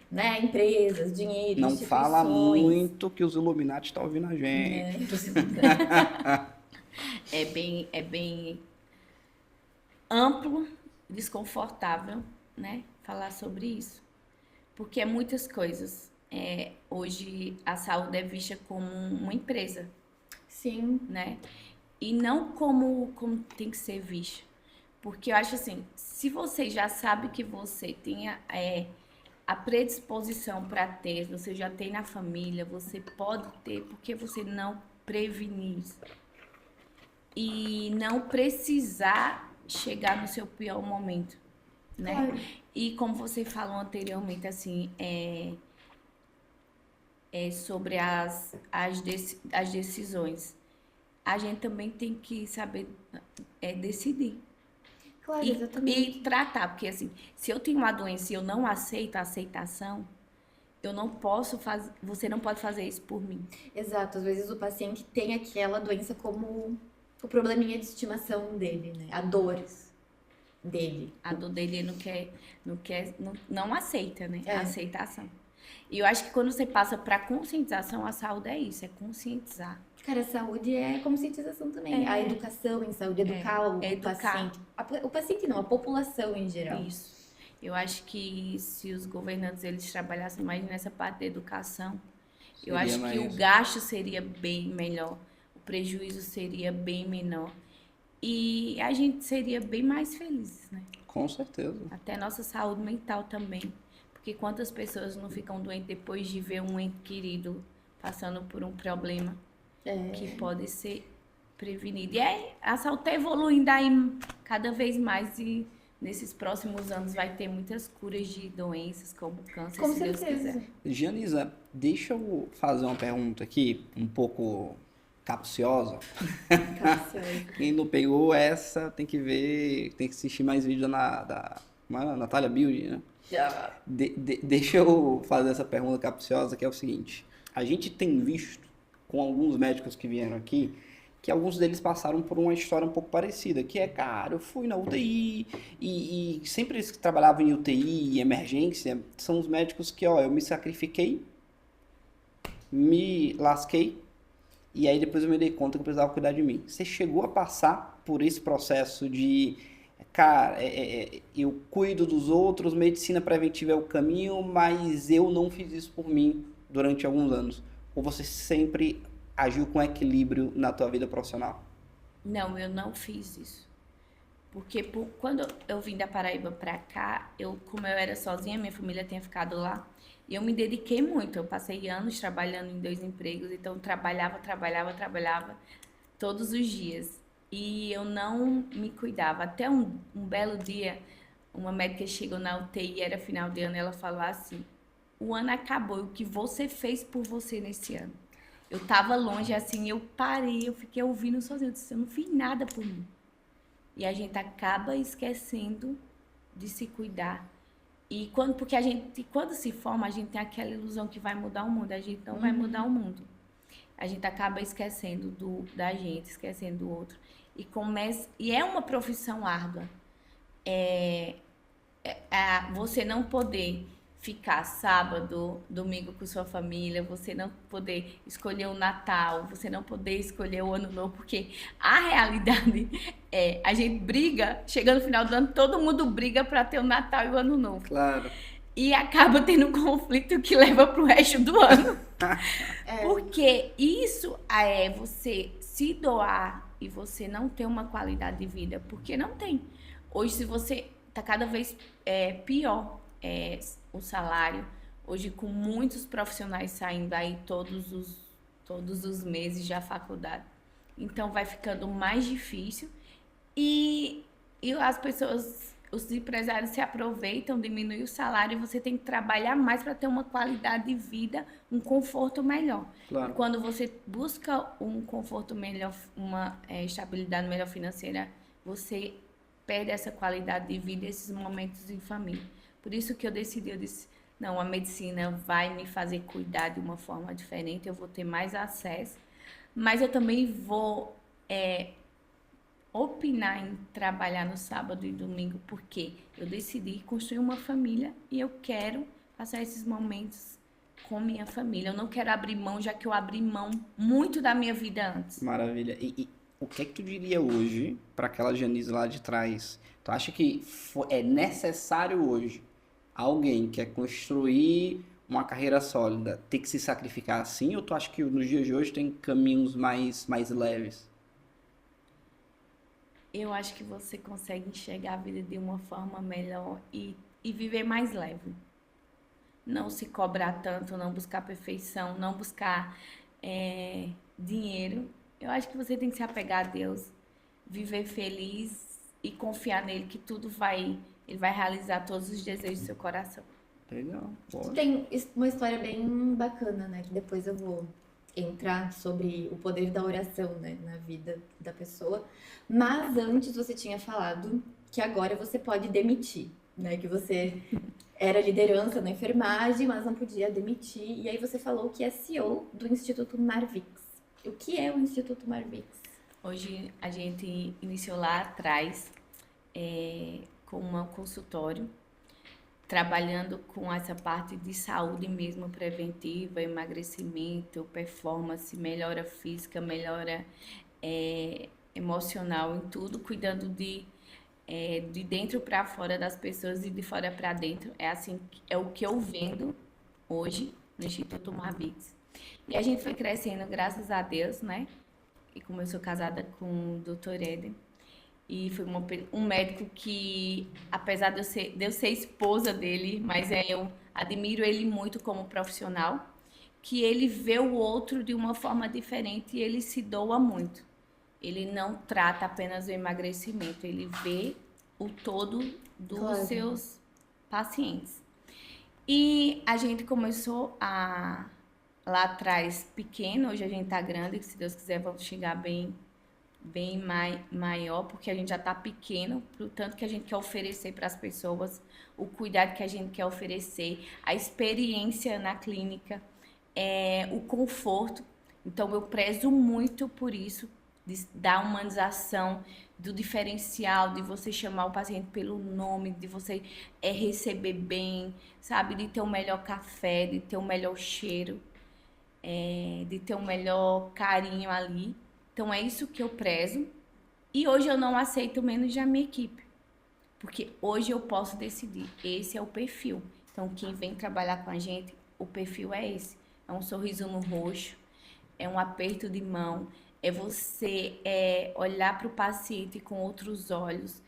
né? Empresas, dinheiro, Não fala instituições. muito que os Illuminati estão ouvindo a gente. É bem amplo, desconfortável, né? Falar sobre isso. Porque é muitas coisas. Hoje a saúde é vista como uma empresa, Sim, né? E não como tem que ser vista. Porque eu acho assim, se você já sabe que você tem a predisposição para ter, você já tem na família, você pode ter, por que você não prevenir isso? E não precisar chegar no seu pior momento, né? claro. E como você falou anteriormente, assim, sobre as decisões. A gente também tem que saber decidir. Claro, exatamente. E tratar, porque assim, se eu tenho uma doença e eu não aceito a aceitação, eu não posso fazer, você não pode fazer isso por mim. Exato, às vezes o paciente tem aquela doença como o probleminha de estimação dele, né? A dor dele. A dor dele ele não aceita, né? É. A aceitação. E eu acho que quando você passa para conscientização, a saúde é isso, é conscientizar. Cara, a saúde é conscientização também. A educação em saúde, educar o educar. paciente. O paciente não, a população em geral. Isso. Eu acho que se os governantes eles trabalhassem mais nessa parte da educação, eu Seria acho que o mais- gasto seria bem melhor, o prejuízo seria bem menor e a gente seria bem mais feliz, né? Com certeza. Até nossa saúde mental também. Porque quantas pessoas não ficam doentes depois de ver um ente querido passando por um problema que pode ser prevenido. E a saúde está evoluindo aí cada vez mais e nesses próximos anos vai ter muitas curas de doenças como câncer, Com se Deus certeza. quiser. Gianisa, deixa eu fazer uma pergunta aqui, um pouco capciosa. Capciosa. Quem não pegou essa tem que ver, tem que assistir mais vídeo da Natália Beauty, né? Deixa eu fazer essa pergunta capciosa, que é o seguinte. A gente tem visto, com alguns médicos que vieram aqui, que alguns deles passaram por uma história um pouco parecida, que é, cara, eu fui na UTI e sempre eles que trabalhavam em UTI e emergência são os médicos que, ó, eu me sacrifiquei, me lasquei e aí depois eu me dei conta que eu precisava cuidar de mim. Você chegou a passar por esse processo de, cara, eu cuido dos outros, medicina preventiva é o caminho, mas eu não fiz isso por mim durante alguns anos? Ou você sempre agiu com equilíbrio na tua vida profissional? Não, eu não fiz isso. Porque quando eu vim da Paraíba pra cá, como eu era sozinha, minha família tinha ficado lá, e eu me dediquei muito. Eu passei anos trabalhando em 2 empregos, então trabalhava todos os dias. E eu não me cuidava. Até um belo dia, uma médica chegou na UTI, era final de ano, ela falou assim: o ano acabou, e o que você fez por você nesse ano? Eu tava longe, assim, eu parei, eu fiquei ouvindo sozinha, eu disse, eu não fiz nada por mim. E a gente acaba esquecendo de se cuidar. E porque a gente, quando se forma, a gente tem aquela ilusão que vai mudar o mundo, a gente não vai mudar o mundo. A gente acaba esquecendo da gente, esquecendo do outro. E é uma profissão árdua. Você não poder ficar sábado, domingo com sua família, você não poder escolher o Natal, você não poder escolher o Ano Novo, porque a realidade é, a gente briga, chegando no final do ano, todo mundo briga para ter o Natal e o Ano Novo. Claro. E acaba tendo um conflito que leva pro resto do ano. Porque isso é você se doar e você não ter uma qualidade de vida, porque não tem. Hoje, se você tá cada vez pior o salário, hoje com muitos profissionais saindo aí todos os meses da faculdade. Então vai ficando mais difícil e as pessoas, os empresários se aproveitam, diminuem o salário e você tem que trabalhar mais para ter uma qualidade de vida, um conforto melhor. Claro. E quando você busca um conforto melhor, uma estabilidade melhor financeira, você perde essa qualidade de vida, esses momentos em família. Por isso que eu disse, não, a medicina vai me fazer cuidar de uma forma diferente, eu vou ter mais acesso, mas eu também vou opinar em trabalhar no sábado e domingo, porque eu decidi construir uma família e eu quero passar esses momentos com minha família. Eu não quero abrir mão, já que eu abri mão muito da minha vida antes. Maravilha. E o que é que tu diria hoje para aquela Janice lá de trás? Tu acha que é necessário hoje alguém que quer construir uma carreira sólida ter que se sacrificar assim? Ou tu acha que nos dias de hoje tem caminhos mais leves? Eu acho que você consegue enxergar a vida de uma forma melhor e viver mais leve. Não se cobrar tanto, não buscar perfeição, não buscar dinheiro. Eu acho que você tem que se apegar a Deus, viver feliz e confiar nele que ele vai realizar todos os desejos do seu coração. Legal. Pode. Tem uma história bem bacana, né? Que depois eu vou entrar sobre o poder da oração, né? Na vida da pessoa. Mas antes você tinha falado que agora você pode demitir, né? Que você era liderança na enfermagem, mas não podia demitir. E aí você falou que é CEO do Instituto Marvix. O que é o Instituto Marvix? Hoje a gente iniciou lá atrás com um consultório, trabalhando com essa parte de saúde mesmo, preventiva, emagrecimento, performance, melhora física, melhora emocional, em tudo, cuidando de dentro para fora das pessoas e de fora para dentro. É assim, é o que eu vendo hoje no Instituto Marvix. E a gente foi crescendo, graças a Deus, né? E como eu sou casada com o Dr. Éder, e foi um médico que, apesar de eu ser esposa dele, mas eu admiro ele muito como profissional, que ele vê o outro de uma forma diferente e ele se doa muito. Ele não trata apenas o emagrecimento, ele vê o todo dos seus pacientes. E a gente começou lá atrás pequeno, hoje a gente tá grande, que se Deus quiser vamos chegar bem maior, porque a gente já está pequeno, pro tanto que a gente quer oferecer para as pessoas, o cuidado que a gente quer oferecer, a experiência na clínica, o conforto. Então, eu prezo muito por isso, da humanização, do diferencial, de você chamar o paciente pelo nome, de você receber bem, sabe? De ter o melhor café, de ter o melhor cheiro, de ter o melhor carinho ali. Então, é isso que eu prezo. E hoje eu não aceito menos da minha equipe. Porque hoje eu posso decidir. Esse é o perfil. Então, quem vem trabalhar com a gente, o perfil é esse. É um sorriso no rosto, é um aperto de mão, é você olhar para o paciente com outros olhos,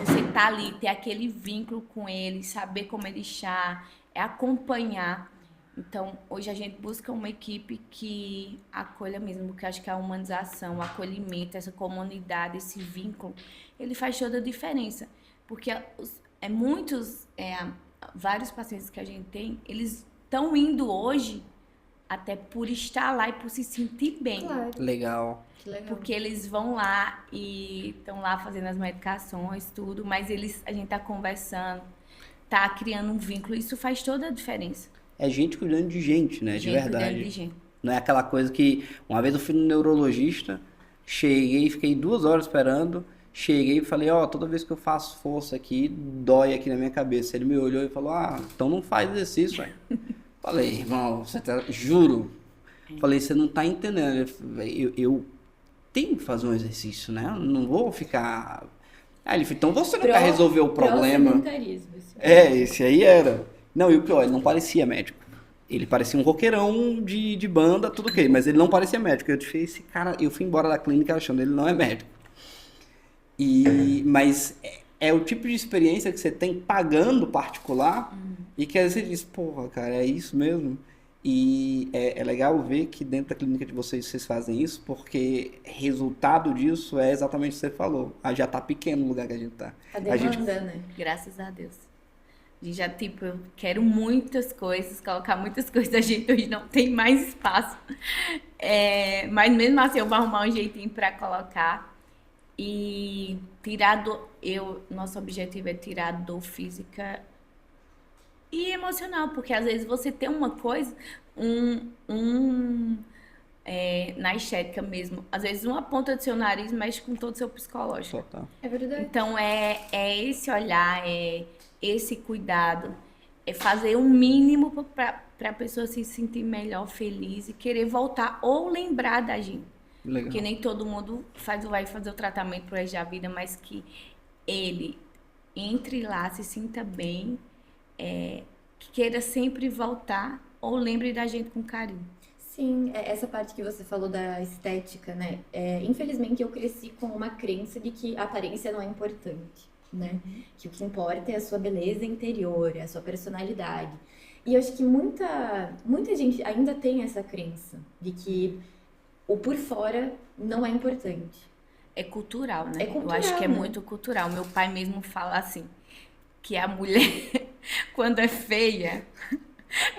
você estar ali, ter aquele vínculo com ele, saber como ele está, acompanhar. Então, hoje a gente busca uma equipe que acolha mesmo, porque eu acho que a humanização, o acolhimento, essa comunidade, esse vínculo, ele faz toda a diferença. Porque vários pacientes que a gente tem, eles estão indo hoje até por estar lá e por se sentir bem. Claro. Legal. Que legal. Porque eles vão lá e estão lá fazendo as medicações, tudo, mas a gente tá conversando, tá criando um vínculo, isso faz toda a diferença. É gente cuidando de gente, né? De verdade. Cuidando de gente. Não é aquela coisa que... Uma vez eu fui no neurologista, cheguei, fiquei 2 horas esperando, cheguei e falei, toda vez que eu faço força aqui, dói aqui na minha cabeça. Ele me olhou e falou, então não faz exercício, velho. Falei, irmão, juro. Falei, você não tá entendendo. Eu tenho que fazer um exercício, né? Eu não vou ficar... Aí ele falou, então você não quer resolver o problema. Esse aí era... Não, e o pior, ele não parecia médico. Ele parecia um roqueirão de banda, tudo ok, mas ele não parecia médico. Eu disse, esse cara, eu fui embora da clínica achando ele não é médico. Mas é o tipo de experiência que você tem pagando particular e que às vezes você diz, porra, cara, é isso mesmo? E é legal ver que dentro da clínica de vocês fazem isso, porque resultado disso é exatamente o que você falou. Já tá pequeno o lugar que a gente tá. A demanda, né? Graças a Deus. A gente já, eu quero muitas coisas, colocar muitas coisas, a gente hoje não tem mais espaço. Mas mesmo assim eu vou arrumar um jeitinho para colocar. E nosso objetivo é tirar a dor física e emocional, porque às vezes você tem uma coisa, na estética mesmo, às vezes uma ponta do seu nariz mexe com todo o seu psicológico. Total. É verdade. Então é esse olhar, esse cuidado, é fazer o mínimo para a pessoa se sentir melhor, feliz e querer voltar ou lembrar da gente. Legal. Porque nem todo mundo vai fazer o tratamento pro resto da vida, mas que ele entre lá, se sinta bem, que queira sempre voltar ou lembre da gente com carinho. Sim, essa parte que você falou da estética, né? Infelizmente eu cresci com uma crença de que a aparência não é importante, né? Que o que importa é a sua beleza interior, é a sua personalidade. E eu acho que muita gente ainda tem essa crença de que o por fora não é importante. É cultural, né? É cultural, eu acho que é né? muito cultural. Meu pai mesmo fala assim, que a mulher, quando é feia,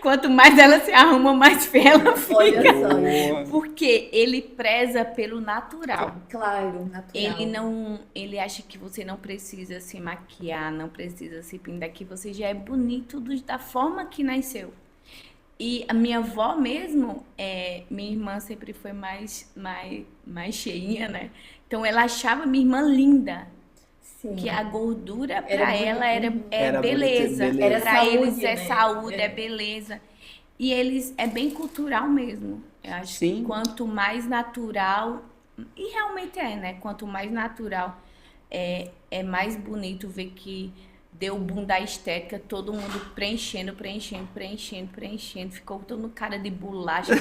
Quanto mais ela se arruma, mais feia ela fica. Olha só. Boa. Porque ele preza pelo natural. Claro, natural. Ele acha que você não precisa se maquiar, não precisa se pintar, que você já é bonito da forma que nasceu. E a minha avó mesmo, minha irmã sempre foi mais cheinha, né? Então ela achava minha irmã linda. Sim. Que a gordura Era para ela era Era beleza. bonito, beleza. Era Para saúde, eles é né? saúde, É. é beleza. E eles é bem cultural mesmo. Eu acho Sim. que quanto mais natural, e realmente é, né? Quanto mais natural, é mais bonito ver que deu o boom da estética, todo mundo preenchendo. Ficou todo cara de bolacha,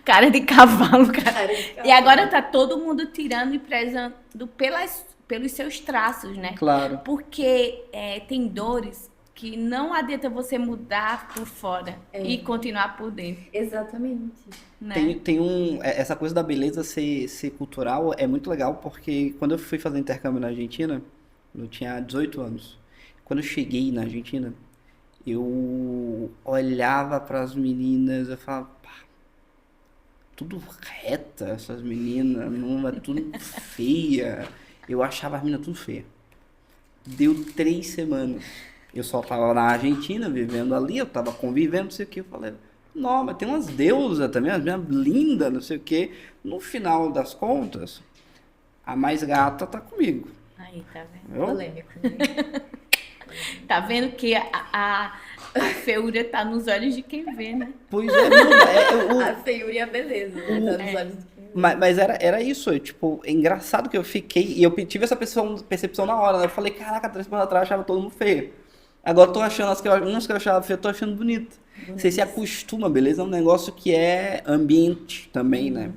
cara de cavalo, cara. E agora tá todo mundo tirando e prezando pelos seus traços, né? Claro. Porque tem dores que não adianta você mudar por fora e continuar por dentro, Exatamente. né? Essa coisa da beleza ser cultural é muito legal, porque quando eu fui fazer intercâmbio na Argentina, eu tinha 18 anos. Quando eu cheguei na Argentina, eu olhava para as meninas, eu falava, pá, tudo reta essas meninas, não é tudo feia. Eu achava as meninas tudo feia. Deu 3 semanas. Eu só tava na Argentina, vivendo ali, eu tava convivendo, não sei o que. Eu falei, não, mas tem umas deusas também, as meninas lindas, não sei o que. No final das contas, a mais gata tá comigo. Aí, tá vendo? Viu? Polêmico, né? Tá vendo que a feiura tá nos olhos de quem vê, né? Pois é, não, A feiura e a beleza, né? Tá nos olhos de quem vê. mas era isso, tipo, é engraçado que eu fiquei, e eu tive essa percepção na hora, né? Eu falei, caraca, 3 semanas atrás eu achava todo mundo feio. Agora eu tô achando, umas que eu achava feio, eu tô achando bonito. Você se acostuma, beleza? É um negócio que é ambiente também, né?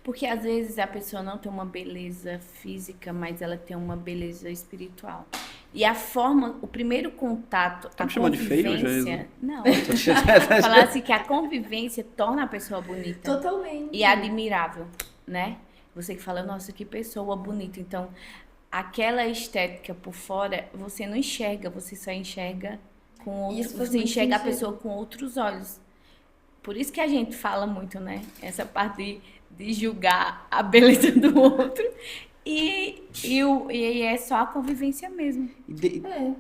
Porque às vezes a pessoa não tem uma beleza física, mas ela tem uma beleza espiritual. E a forma, o primeiro contato, Tá a me chamando de feio, convivência... Não, Jair? falar assim que a convivência torna a pessoa bonita. Totalmente. E admirável, né? Você que fala, nossa, que pessoa bonita. Então, aquela estética por fora, você não enxerga, você só enxerga com Isso outro, faz você muito enxerga a sentido. pessoa com outros olhos. Por isso que a gente fala muito, né? Essa parte de julgar a beleza do outro. E é só a convivência mesmo.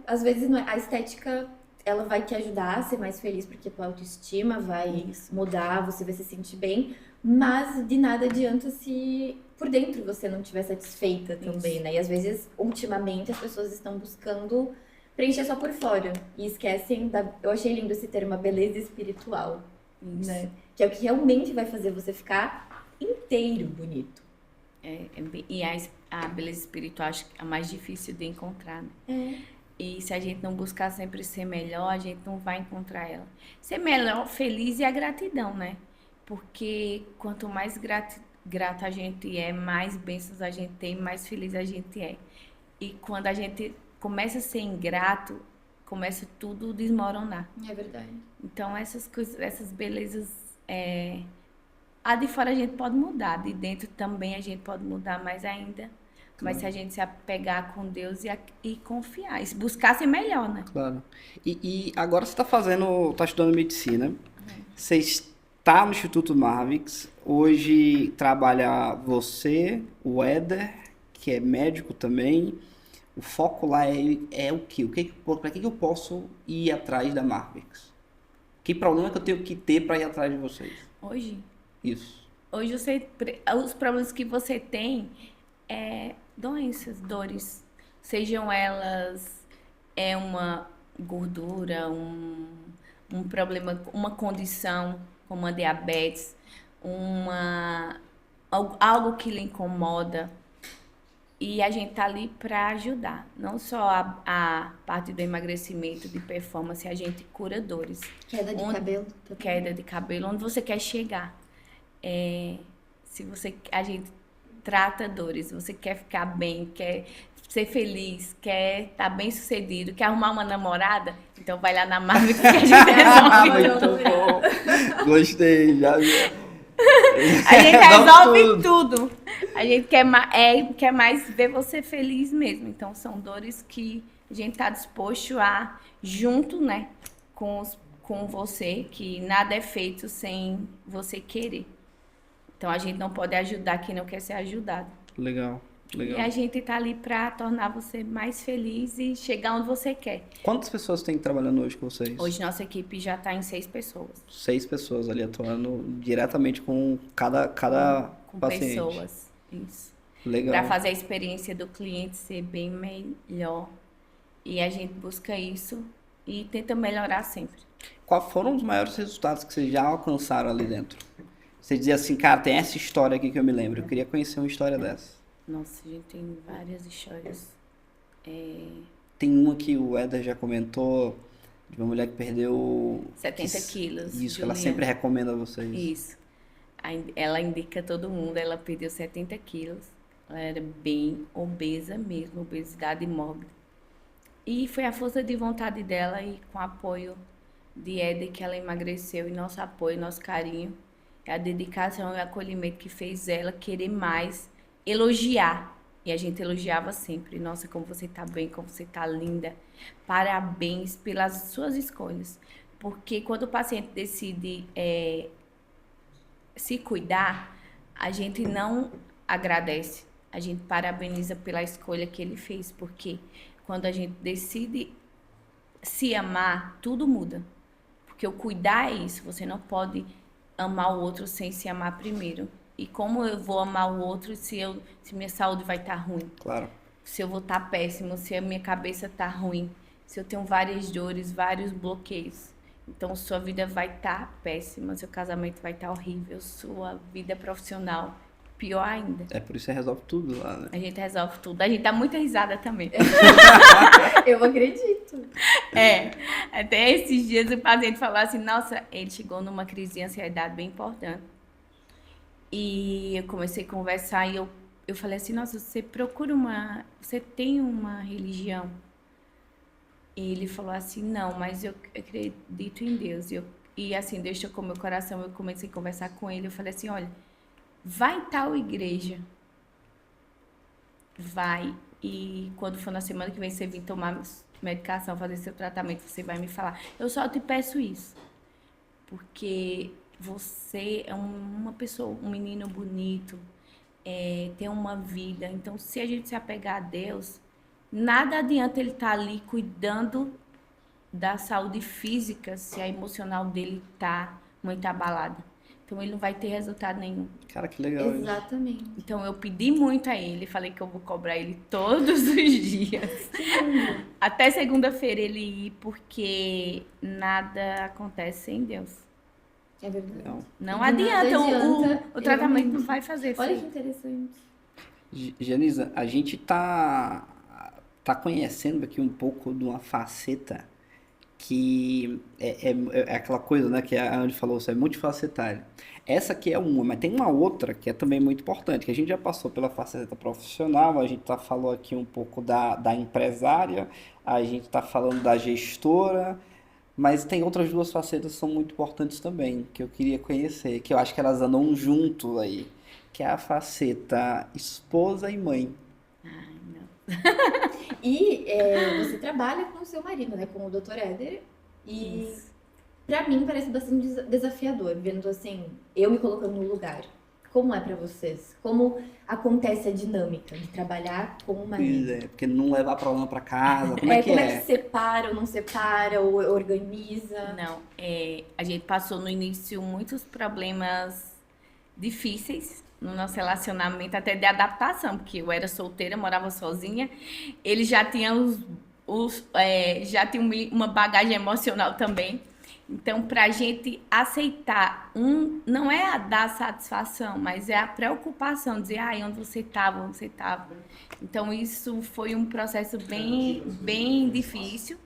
Às vezes a estética, ela vai te ajudar a ser mais feliz, porque tua autoestima vai mudar, você vai se sentir bem, mas de nada adianta se por dentro você não estiver satisfeita também, né? E às vezes, ultimamente, as pessoas estão buscando preencher só por fora e esquecem eu achei lindo esse termo, a beleza espiritual, né? Que é o que realmente vai fazer você ficar inteiro bonito. E a beleza espiritual acho que é a mais difícil de encontrar, né? E se a gente não buscar sempre ser melhor, a gente não vai encontrar ela. Ser melhor, feliz e a gratidão, né? Porque quanto mais grata a gente é, mais bênçãos a gente tem, mais feliz a gente é. E quando a gente começa a ser ingrato, começa tudo a desmoronar. É verdade. Então essas coisas, essas belezas, a de fora a gente pode mudar, de dentro também a gente pode mudar mais ainda. Mas se a gente se apegar com Deus e confiar, e buscar ser melhor, né? Claro. E agora você tá estudando medicina. Você está no Instituto Marvix. Hoje trabalha você, o Éder, que é médico também. O foco lá é o quê? Para que eu posso ir atrás da Marvix? Que problema que eu tenho que ter para ir atrás de vocês? Hoje Isso. os problemas que você tem doenças, dores. Sejam elas uma gordura, um problema, uma condição como a diabetes, algo que lhe incomoda. E a gente tá ali para ajudar. Não só a parte do emagrecimento, de performance, a gente cura dores. Queda de cabelo. Queda de cabelo, onde você quer chegar. A gente trata dores, você quer ficar bem, quer ser feliz, quer estar bem sucedido, quer arrumar uma namorada, então vai lá na Marvix que a gente resolve Muito bom. Gostei, já vi. A gente resolve tudo. A gente quer mais ver você feliz mesmo. Então são dores que a gente está disposto a junto, né, com você, que nada é feito sem você querer. Então a gente não pode ajudar quem não quer ser ajudado. Legal, legal. E a gente tá ali para tornar você mais feliz e chegar onde você quer. Quantas pessoas tem trabalhando hoje com vocês? Hoje nossa equipe já está em 6 pessoas. 6 pessoas ali atuando diretamente com cada Com paciente. pessoas, isso. Legal. Para fazer a experiência do cliente ser bem melhor. E a gente busca isso e tenta melhorar sempre. Quais foram os maiores resultados que vocês já alcançaram ali dentro? Você dizia assim, cara, tem essa história aqui que eu me lembro. Eu queria conhecer uma história dessa. Nossa, a gente tem várias histórias. Tem uma que o Éder já comentou, de uma mulher que perdeu... 70 quilos. Isso, que ela Juliana. sempre recomenda a vocês. Isso. Ela indica todo mundo, ela perdeu 70 quilos. Ela era bem obesa mesmo, obesidade mórbida. E foi a força de vontade dela e com o apoio de Éder que ela emagreceu, e nosso apoio, nosso carinho, a dedicação e o acolhimento que fez ela querer mais, elogiar. E a gente elogiava sempre. Nossa, como você tá bem, como você tá linda. Parabéns pelas suas escolhas. Porque quando o paciente decide se cuidar, a gente não agradece. A gente parabeniza pela escolha que ele fez. Porque quando a gente decide se amar, tudo muda. Porque o cuidar é isso. Você não pode amar o outro sem se amar primeiro. E como eu vou amar o outro se minha saúde vai estar ruim? Claro. Se eu vou estar péssimo, se a minha cabeça está ruim, se eu tenho várias dores, vários bloqueios. Então, sua vida vai estar péssima, seu casamento vai estar horrível, sua vida profissional, pior ainda. É por isso que você resolve tudo lá, né? A gente resolve tudo. A gente dá muita risada também. Eu acredito. Até esses dias o paciente falou assim, nossa, ele chegou numa crise de ansiedade bem importante. E eu comecei a conversar e eu falei assim, nossa, você tem uma religião? E ele falou assim, não, mas eu acredito em Deus. E assim, Deus tocou meu coração, eu comecei a conversar com ele, eu falei assim, olha, vai em tal igreja, vai, e quando for na semana que vem você vir tomar medicação, fazer seu tratamento, você vai me falar. Eu só te peço isso, porque você é uma pessoa, um menino bonito, tem uma vida. Então, se a gente se apegar a Deus, nada adianta ele estar ali cuidando da saúde física se a emocional dele está muito abalada. Então, ele não vai ter resultado nenhum. Cara, que legal. Exatamente. Então, eu pedi muito a ele, falei que eu vou cobrar ele todos os dias. Até segunda-feira ele ir, porque nada acontece sem Deus. É verdade. Legal. Não Nada adianta, adianta, o tratamento eu- não vai fazer Olha que efeito. interessante. Genisa, a gente tá conhecendo aqui um pouco de uma faceta que é aquela coisa, né, que a Andy falou, é multifacetária. Essa aqui é uma, mas tem uma outra que é também muito importante, que a gente já passou pela faceta profissional, a gente falou aqui um pouco da empresária, a gente tá falando da gestora, mas tem outras duas facetas que são muito importantes também, que eu queria conhecer, que eu acho que elas andam junto aí, que é a faceta esposa e mãe. Ai, não. E você trabalha com o seu marido, né? Com o Dr. Éder. E Isso. pra mim parece bastante desafiador, vendo assim, eu me colocando no lugar. Como é pra vocês? Como acontece a dinâmica de trabalhar com o Pois marido? é, porque não levar problema pra casa, como é que Como é? é que separa ou não separa, ou organiza? Não, a gente passou no início muitos problemas difíceis no nosso relacionamento, até de adaptação, porque eu era solteira, morava sozinha, ele já tinha já tinha uma bagagem emocional também. Então, pra gente aceitar não é a dar satisfação, mas é a preocupação, dizer, onde você estava, onde você estava. Então, isso foi um processo bem difícil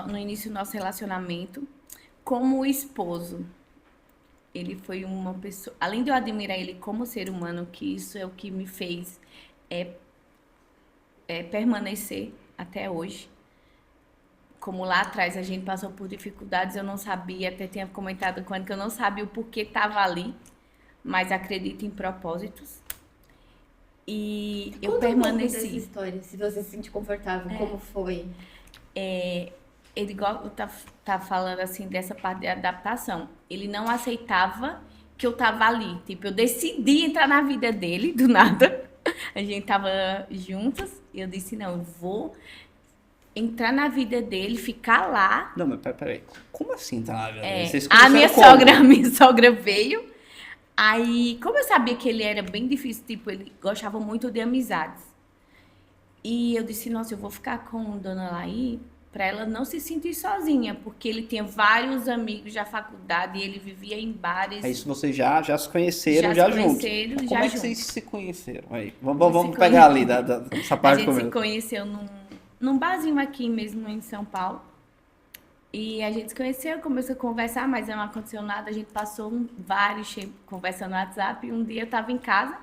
no início do nosso relacionamento. Como esposo, ele foi uma pessoa, além de eu admirar ele como ser humano, que isso é o que me fez permanecer até hoje. Como lá atrás a gente passou por dificuldades, eu não sabia, até tinha comentado com ele que eu não sabia o porquê estava ali, mas acredito em propósitos. E eu Conta um pouco dessa permaneci. história, se você se sentir confortável, como foi? ele tá falando assim dessa parte de adaptação. Ele não aceitava que eu tava ali. Tipo, eu decidi entrar na vida dele, do nada. A gente tava juntos e eu disse, não, eu vou entrar na vida dele, ficar lá. Não, mas peraí. Como assim tá na vida dele? Vocês A conheceram como? minha sogra veio. Aí, como eu sabia que ele era bem difícil, tipo, ele gostava muito de amizades. E eu disse, nossa, eu vou ficar com Dona Laí para ela não se sentir sozinha, porque ele tinha vários amigos da faculdade e ele vivia em bares. É isso, vocês já se conheceram, Já já se juntos. conheceram, Como já é que juntos. vocês se conheceram? Aí, Já vamos se pegar ali conheceram. dessa A parte gente se comigo. conheceu num barzinho aqui mesmo em São Paulo. E a gente se conheceu, começou a conversar, mas não aconteceu nada. A gente passou vários tempos conversando no WhatsApp. E um dia eu estava em casa,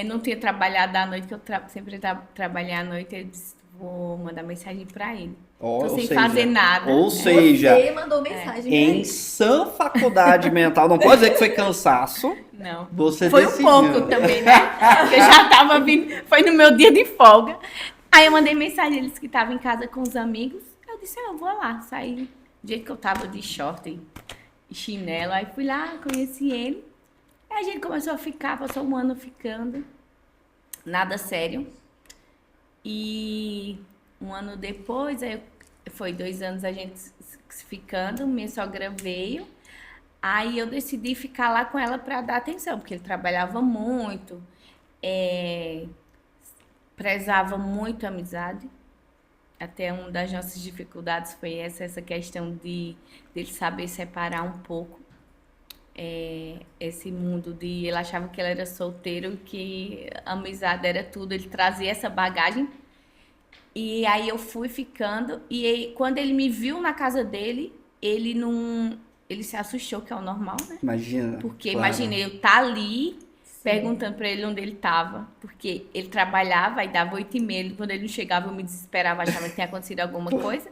não tinha trabalhado à noite, que eu sempre trabalhei à noite. Eu disse, vou mandar mensagem para ele. Tô sem fazer nada. Ou seja, Você mandou mensagem pra em ele. sã faculdade mental, não pode dizer que foi cansaço. Não. Você Foi um decidiu. pouco também, né? Porque eu já tava vindo, foi no meu dia de folga. Aí eu mandei mensagem, ele disse que tava em casa com os amigos. Eu disse, eu vou lá, saí. Do jeito que eu tava de short e chinelo. Aí fui lá, conheci ele. Aí a gente começou a ficar, passou um ano ficando. Nada sério. E um ano depois, foi 2 anos a gente ficando, minha sogra veio. Aí eu decidi ficar lá com ela para dar atenção, porque ele trabalhava muito, prezava muito a amizade. Até uma das nossas dificuldades foi essa questão de ele saber separar um pouco esse mundo de... Ele achava que ele era solteiro e que a amizade era tudo. Ele trazia essa bagagem. E aí eu fui ficando. E aí, quando ele me viu na casa dele, ele não... Ele se assustou, que é o normal, né? Imagina. Porque claro. imaginei eu estar ali perguntando pra ele onde ele estava, porque ele trabalhava e dava 8h30, quando ele não chegava eu me desesperava, achava que tinha acontecido alguma coisa.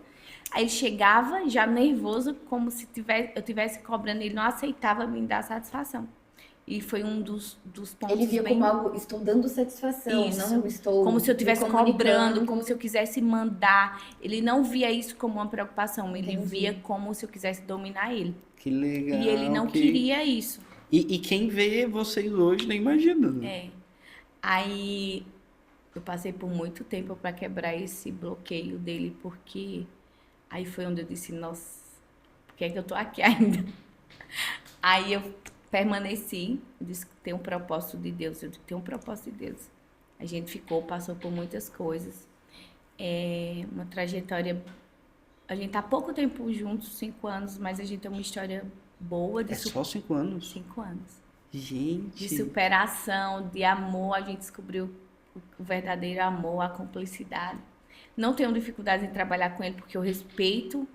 Aí ele chegava já nervoso, como se eu tivesse cobrando, ele não aceitava me dar satisfação. E foi um dos pontos Ele via bem... como algo, estou dando satisfação, Isso. não estou Como se eu me estivesse comunicando. cobrando, como se eu quisesse mandar. Ele não via isso como uma preocupação, ele Entendi. via como se eu quisesse dominar ele. Que legal. E ele não queria isso. E quem vê vocês hoje nem imagina, né? Aí eu passei por muito tempo para quebrar esse bloqueio dele, porque aí foi onde eu disse, nossa, por que é que eu tô aqui ainda? Aí eu permaneci, eu disse que tem um propósito de Deus, eu disse que tem um propósito de Deus. A gente passou por muitas coisas. Uma trajetória, a gente tá há pouco tempo juntos, 5 anos, mas a gente tem uma história boa de Só 5 anos? 5 anos. Gente. De superação, de amor, a gente descobriu o verdadeiro amor, a cumplicidade. Não tenho dificuldade em trabalhar com ele, porque eu respeito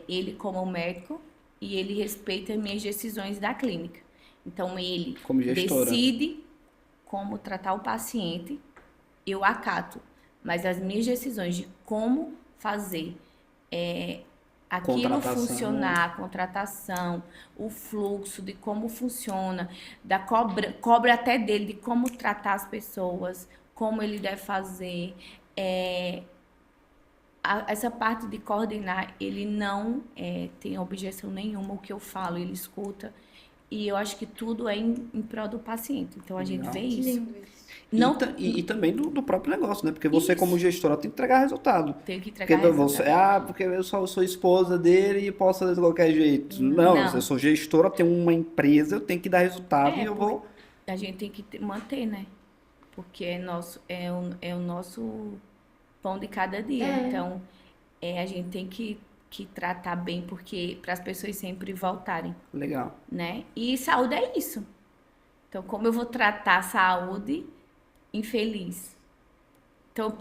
ele como médico e ele respeita as minhas decisões da clínica. Então, ele Como gestora. decide como tratar o paciente, eu acato. Mas as minhas decisões de como fazer aquilo Contratação. funcionar, a contratação, o fluxo, de como funciona, da cobra até dele, de como tratar as pessoas, como ele deve fazer. Essa parte de coordenar, ele não tem objeção nenhuma ao que eu falo, ele escuta. E eu acho que tudo é em prol do paciente. Então a gente Legal. vê Que isso. lindo isso. Não E também do próprio negócio, né? Porque você, Isso. como gestora, tem que entregar resultado. tenho que entregar Porque você, resultado. porque eu sou esposa dele e posso fazer de qualquer jeito. Não, Não. eu sou gestora, tenho uma empresa, eu tenho que dar resultado e eu vou. A gente tem que manter, né? Porque é o nosso pão de cada dia. Então, a gente tem que tratar bem, porque para as pessoas sempre voltarem, Legal. né? E saúde é isso. Então, como eu vou tratar a saúde infeliz? Então,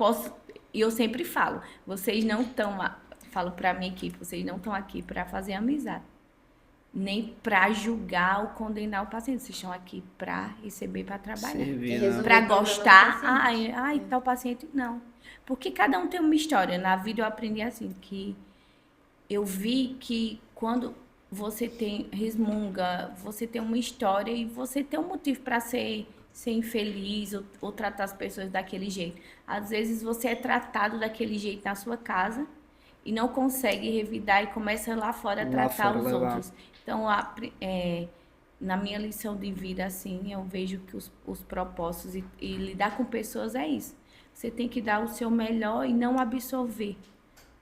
eu sempre falo, vocês não estão, falo para minha equipe, vocês não estão aqui para fazer amizade, nem para julgar ou condenar o paciente, vocês estão aqui para receber, para trabalhar. Servir, E né? resolver Para o problema do gostar, paciente. tal paciente, não. Porque cada um tem uma história. Na vida eu aprendi assim, que eu vi que quando você resmunga, você tem uma história e você tem um motivo para ser ser infeliz ou tratar as pessoas daquele jeito. Às vezes você é tratado daquele jeito na sua casa e não consegue revidar e começa lá fora a Lá tratar fora os levar. outros. Então, na minha lição de vida, assim, eu vejo que os propósitos e lidar com pessoas é isso. Você tem que dar o seu melhor e não absorver.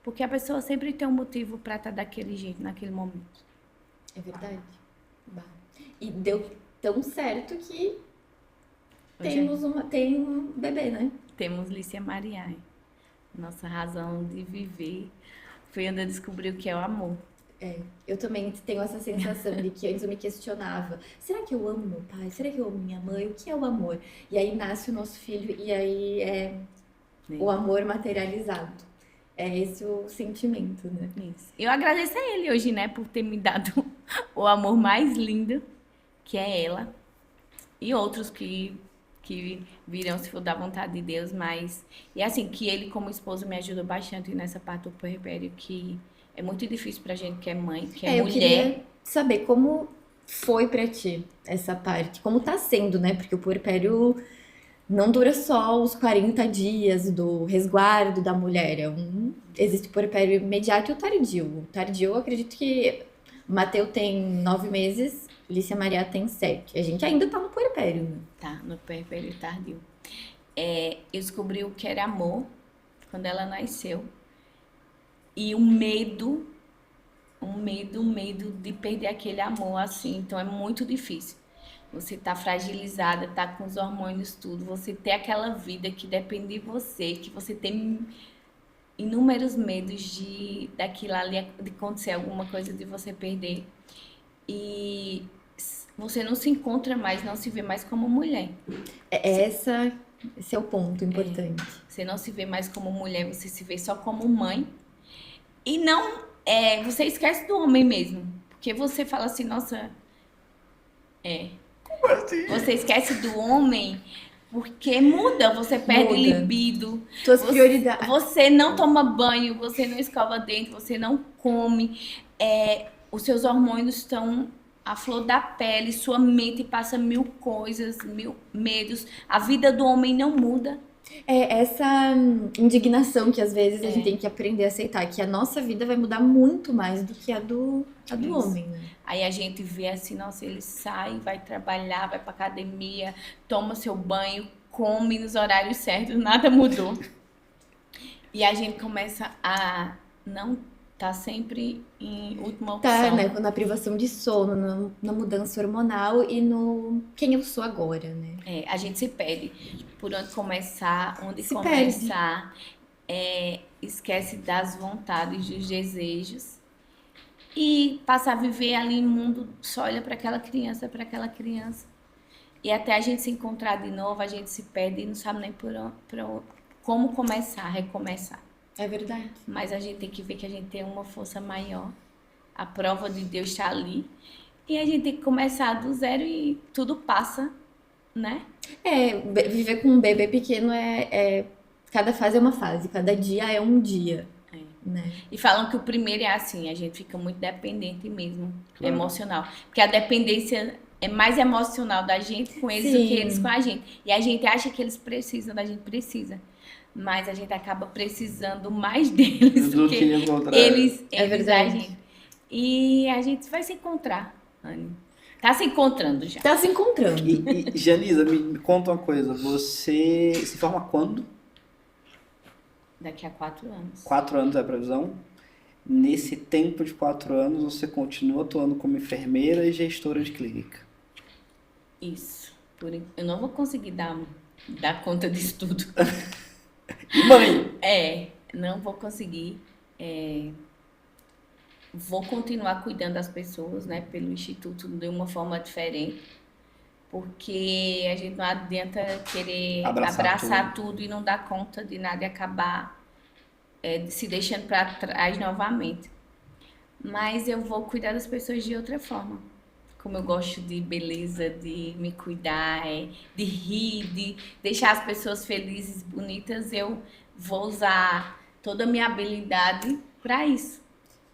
Porque a pessoa sempre tem um motivo para estar daquele jeito, naquele momento. É verdade. Bah. E deu tão certo que tem um bebê, né? Temos Lícia Mariai. Nossa razão de viver foi onde eu descobri o que é o amor. Eu também tenho essa sensação de que antes eu me questionava, será que eu amo meu pai? Será que eu amo minha mãe? O que é o amor? E aí nasce o nosso filho e aí é o amor materializado. É esse o sentimento, né? Isso. Eu agradeço a ele hoje, né, por ter me dado o amor mais lindo, que é ela. E outros que virão se for da vontade de Deus, mas... E assim, que ele como esposo me ajudou bastante nessa parte do puerpério, que é muito difícil pra gente que é mãe, que é Eu mulher. queria saber como foi pra ti essa parte, como tá sendo, né? Porque o puerpério não dura só os 40 dias do resguardo da mulher. Existe o puerpério imediato e o tardio. O tardio, eu acredito que o Mateu tem 9 meses, Lícia Maria tem 7. A gente ainda tá no puerpério, né? Tá, no puerpério tardio. Eu descobri o que era amor quando ela nasceu. E o medo de perder aquele amor, assim. Então é muito difícil. Você tá fragilizada, tá com os hormônios tudo, você ter aquela vida que depende de você, que você tem inúmeros medos daquilo ali, de acontecer alguma coisa, de você perder. E você não se encontra mais, não se vê mais como mulher. Esse é o ponto importante. Você não se vê mais como mulher, você se vê só como mãe. E não, você esquece do homem mesmo. Porque você fala assim, nossa, você esquece do homem porque muda, você perde Muda. libido. Tuas prioridades. Você não toma banho, você não escova dente, você não come. Os seus hormônios estão à flor da pele, sua mente passa 1000 coisas, 1000 medos. A vida do homem não muda. É essa indignação que às vezes a gente tem que aprender a aceitar, que a nossa vida vai mudar muito mais do que a do Isso. homem, né? Aí a gente vê assim, nossa, ele sai, vai trabalhar, vai pra academia, toma seu banho, come nos horários certos, nada mudou. E a gente começa a não tá sempre em última opção. Tá, né? Na privação de sono, na mudança hormonal e no quem eu sou agora, né? A gente se perde por onde começar, Se começar. Esquece das vontades, dos desejos. E passa a viver ali no mundo, só olha para aquela criança. E até a gente se encontrar de novo, a gente se perde e não sabe nem como começar, recomeçar. É verdade. Mas a gente tem que ver que a gente tem uma força maior. A prova de Deus está ali. E a gente tem que começar do zero e tudo passa, né? Viver com um bebê pequeno cada fase é uma fase, cada dia é um dia. Né? E falam que o primeiro é assim, a gente fica muito dependente mesmo, Claro. Emocional. Porque a dependência é mais emocional da gente com eles do que eles com a gente. E a gente acha que eles precisam, da gente precisa. Mas a gente acaba precisando mais deles do que eles É verdade. da gente. E a gente vai se encontrar, Anny. Tá se encontrando já. Tá se encontrando. E Janisa, me conta uma coisa. Você se forma quando? Daqui a 4 anos. 4 anos é a previsão? Nesse tempo de 4 anos, você continua atuando como enfermeira e gestora de clínica. Isso. Eu não vou conseguir dar conta disso tudo. Mãe! Não vou conseguir. Vou continuar cuidando das pessoas, né, pelo Instituto de uma forma diferente. Porque a gente não adianta querer abraçar tudo e não dar conta de nada e acabar se deixando para trás novamente. Mas eu vou cuidar das pessoas de outra forma. Como eu gosto de beleza, de me cuidar, de rir, de deixar as pessoas felizes, bonitas, eu vou usar toda a minha habilidade para isso.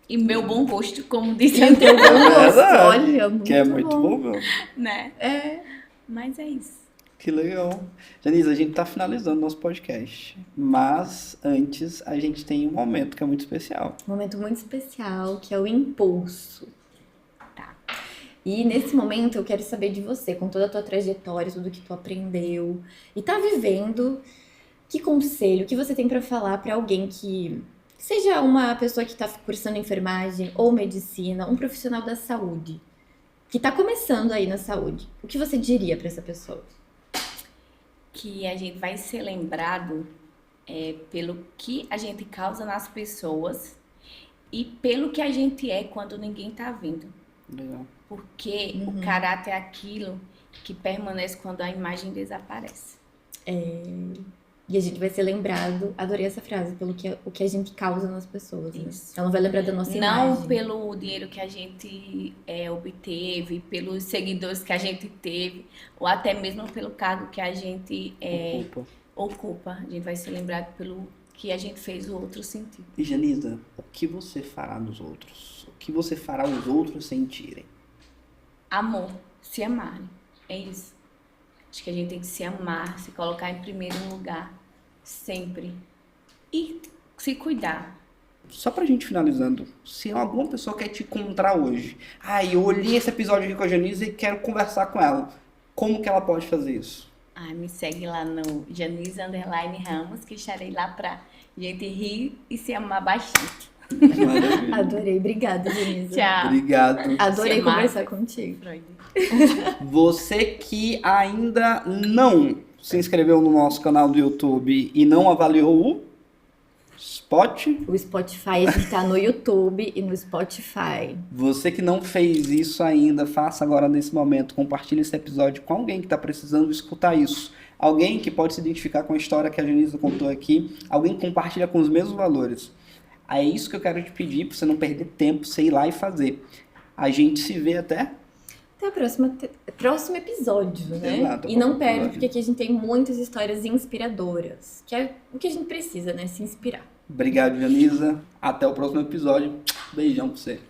E meu bom gosto, como disse o teu bom gosto, olha, muito que é muito bom, meu. né? Mas é isso. Que legal. Janice, a gente tá finalizando nosso podcast, mas antes a gente tem um momento que é muito especial. Um momento muito especial, que é o impulso. Tá. E nesse momento eu quero saber de você, com toda a tua trajetória, tudo que tu aprendeu e tá vivendo, que conselho, que você tem pra falar pra alguém que seja uma pessoa que tá cursando enfermagem ou medicina, um profissional da saúde, que tá começando aí na saúde. O que você diria pra essa pessoa? Que a gente vai ser lembrado pelo que a gente causa nas pessoas e pelo que a gente é quando ninguém tá vendo. Legal. Porque o caráter é aquilo que permanece quando a imagem desaparece. E a gente vai ser lembrado, adorei essa frase, pelo que o que a gente causa nas pessoas. Né? Isso. Ela não vai lembrar da nossa Não imagem. pelo dinheiro que a gente obteve, pelos seguidores que a gente teve, ou até mesmo pelo cargo que a gente Ocupa. ocupa. A gente vai ser lembrado pelo que a gente fez o outro sentir. E Janisa, o que você fará nos outros? O que você fará os outros sentirem? Amor, se amarem. É isso. Acho que a gente tem que se amar, se colocar em primeiro lugar, sempre. E se cuidar. Só pra gente finalizando, se alguma pessoa quer te encontrar hoje, eu olhei esse episódio aqui com a Janisa e quero conversar com ela, como que ela pode fazer isso? Me segue lá no Janice_Ramos, que estarei lá pra gente rir e se amar bastante. Maravilha. Adorei, obrigada, Denise. Tchau. Obrigado. Adorei Se amar. conversar contigo. Freud. Você que ainda não se inscreveu no nosso canal do YouTube e não avaliou o O Spotify, a gente tá no YouTube e no Spotify. Você que não fez isso ainda, faça agora nesse momento. Compartilhe esse episódio com alguém que está precisando escutar isso. Alguém que pode se identificar com a história que a Janisa contou aqui. Alguém que compartilha com os mesmos valores. É isso que eu quero te pedir, para você não perder tempo, você ir lá e fazer. A gente se vê até Até o próximo episódio, né? Exato, E não próximo perde, episódio. porque aqui a gente tem muitas histórias inspiradoras. Que é o que a gente precisa, né? Se inspirar. Obrigado, Janisa. Até o próximo episódio. Beijão pra você.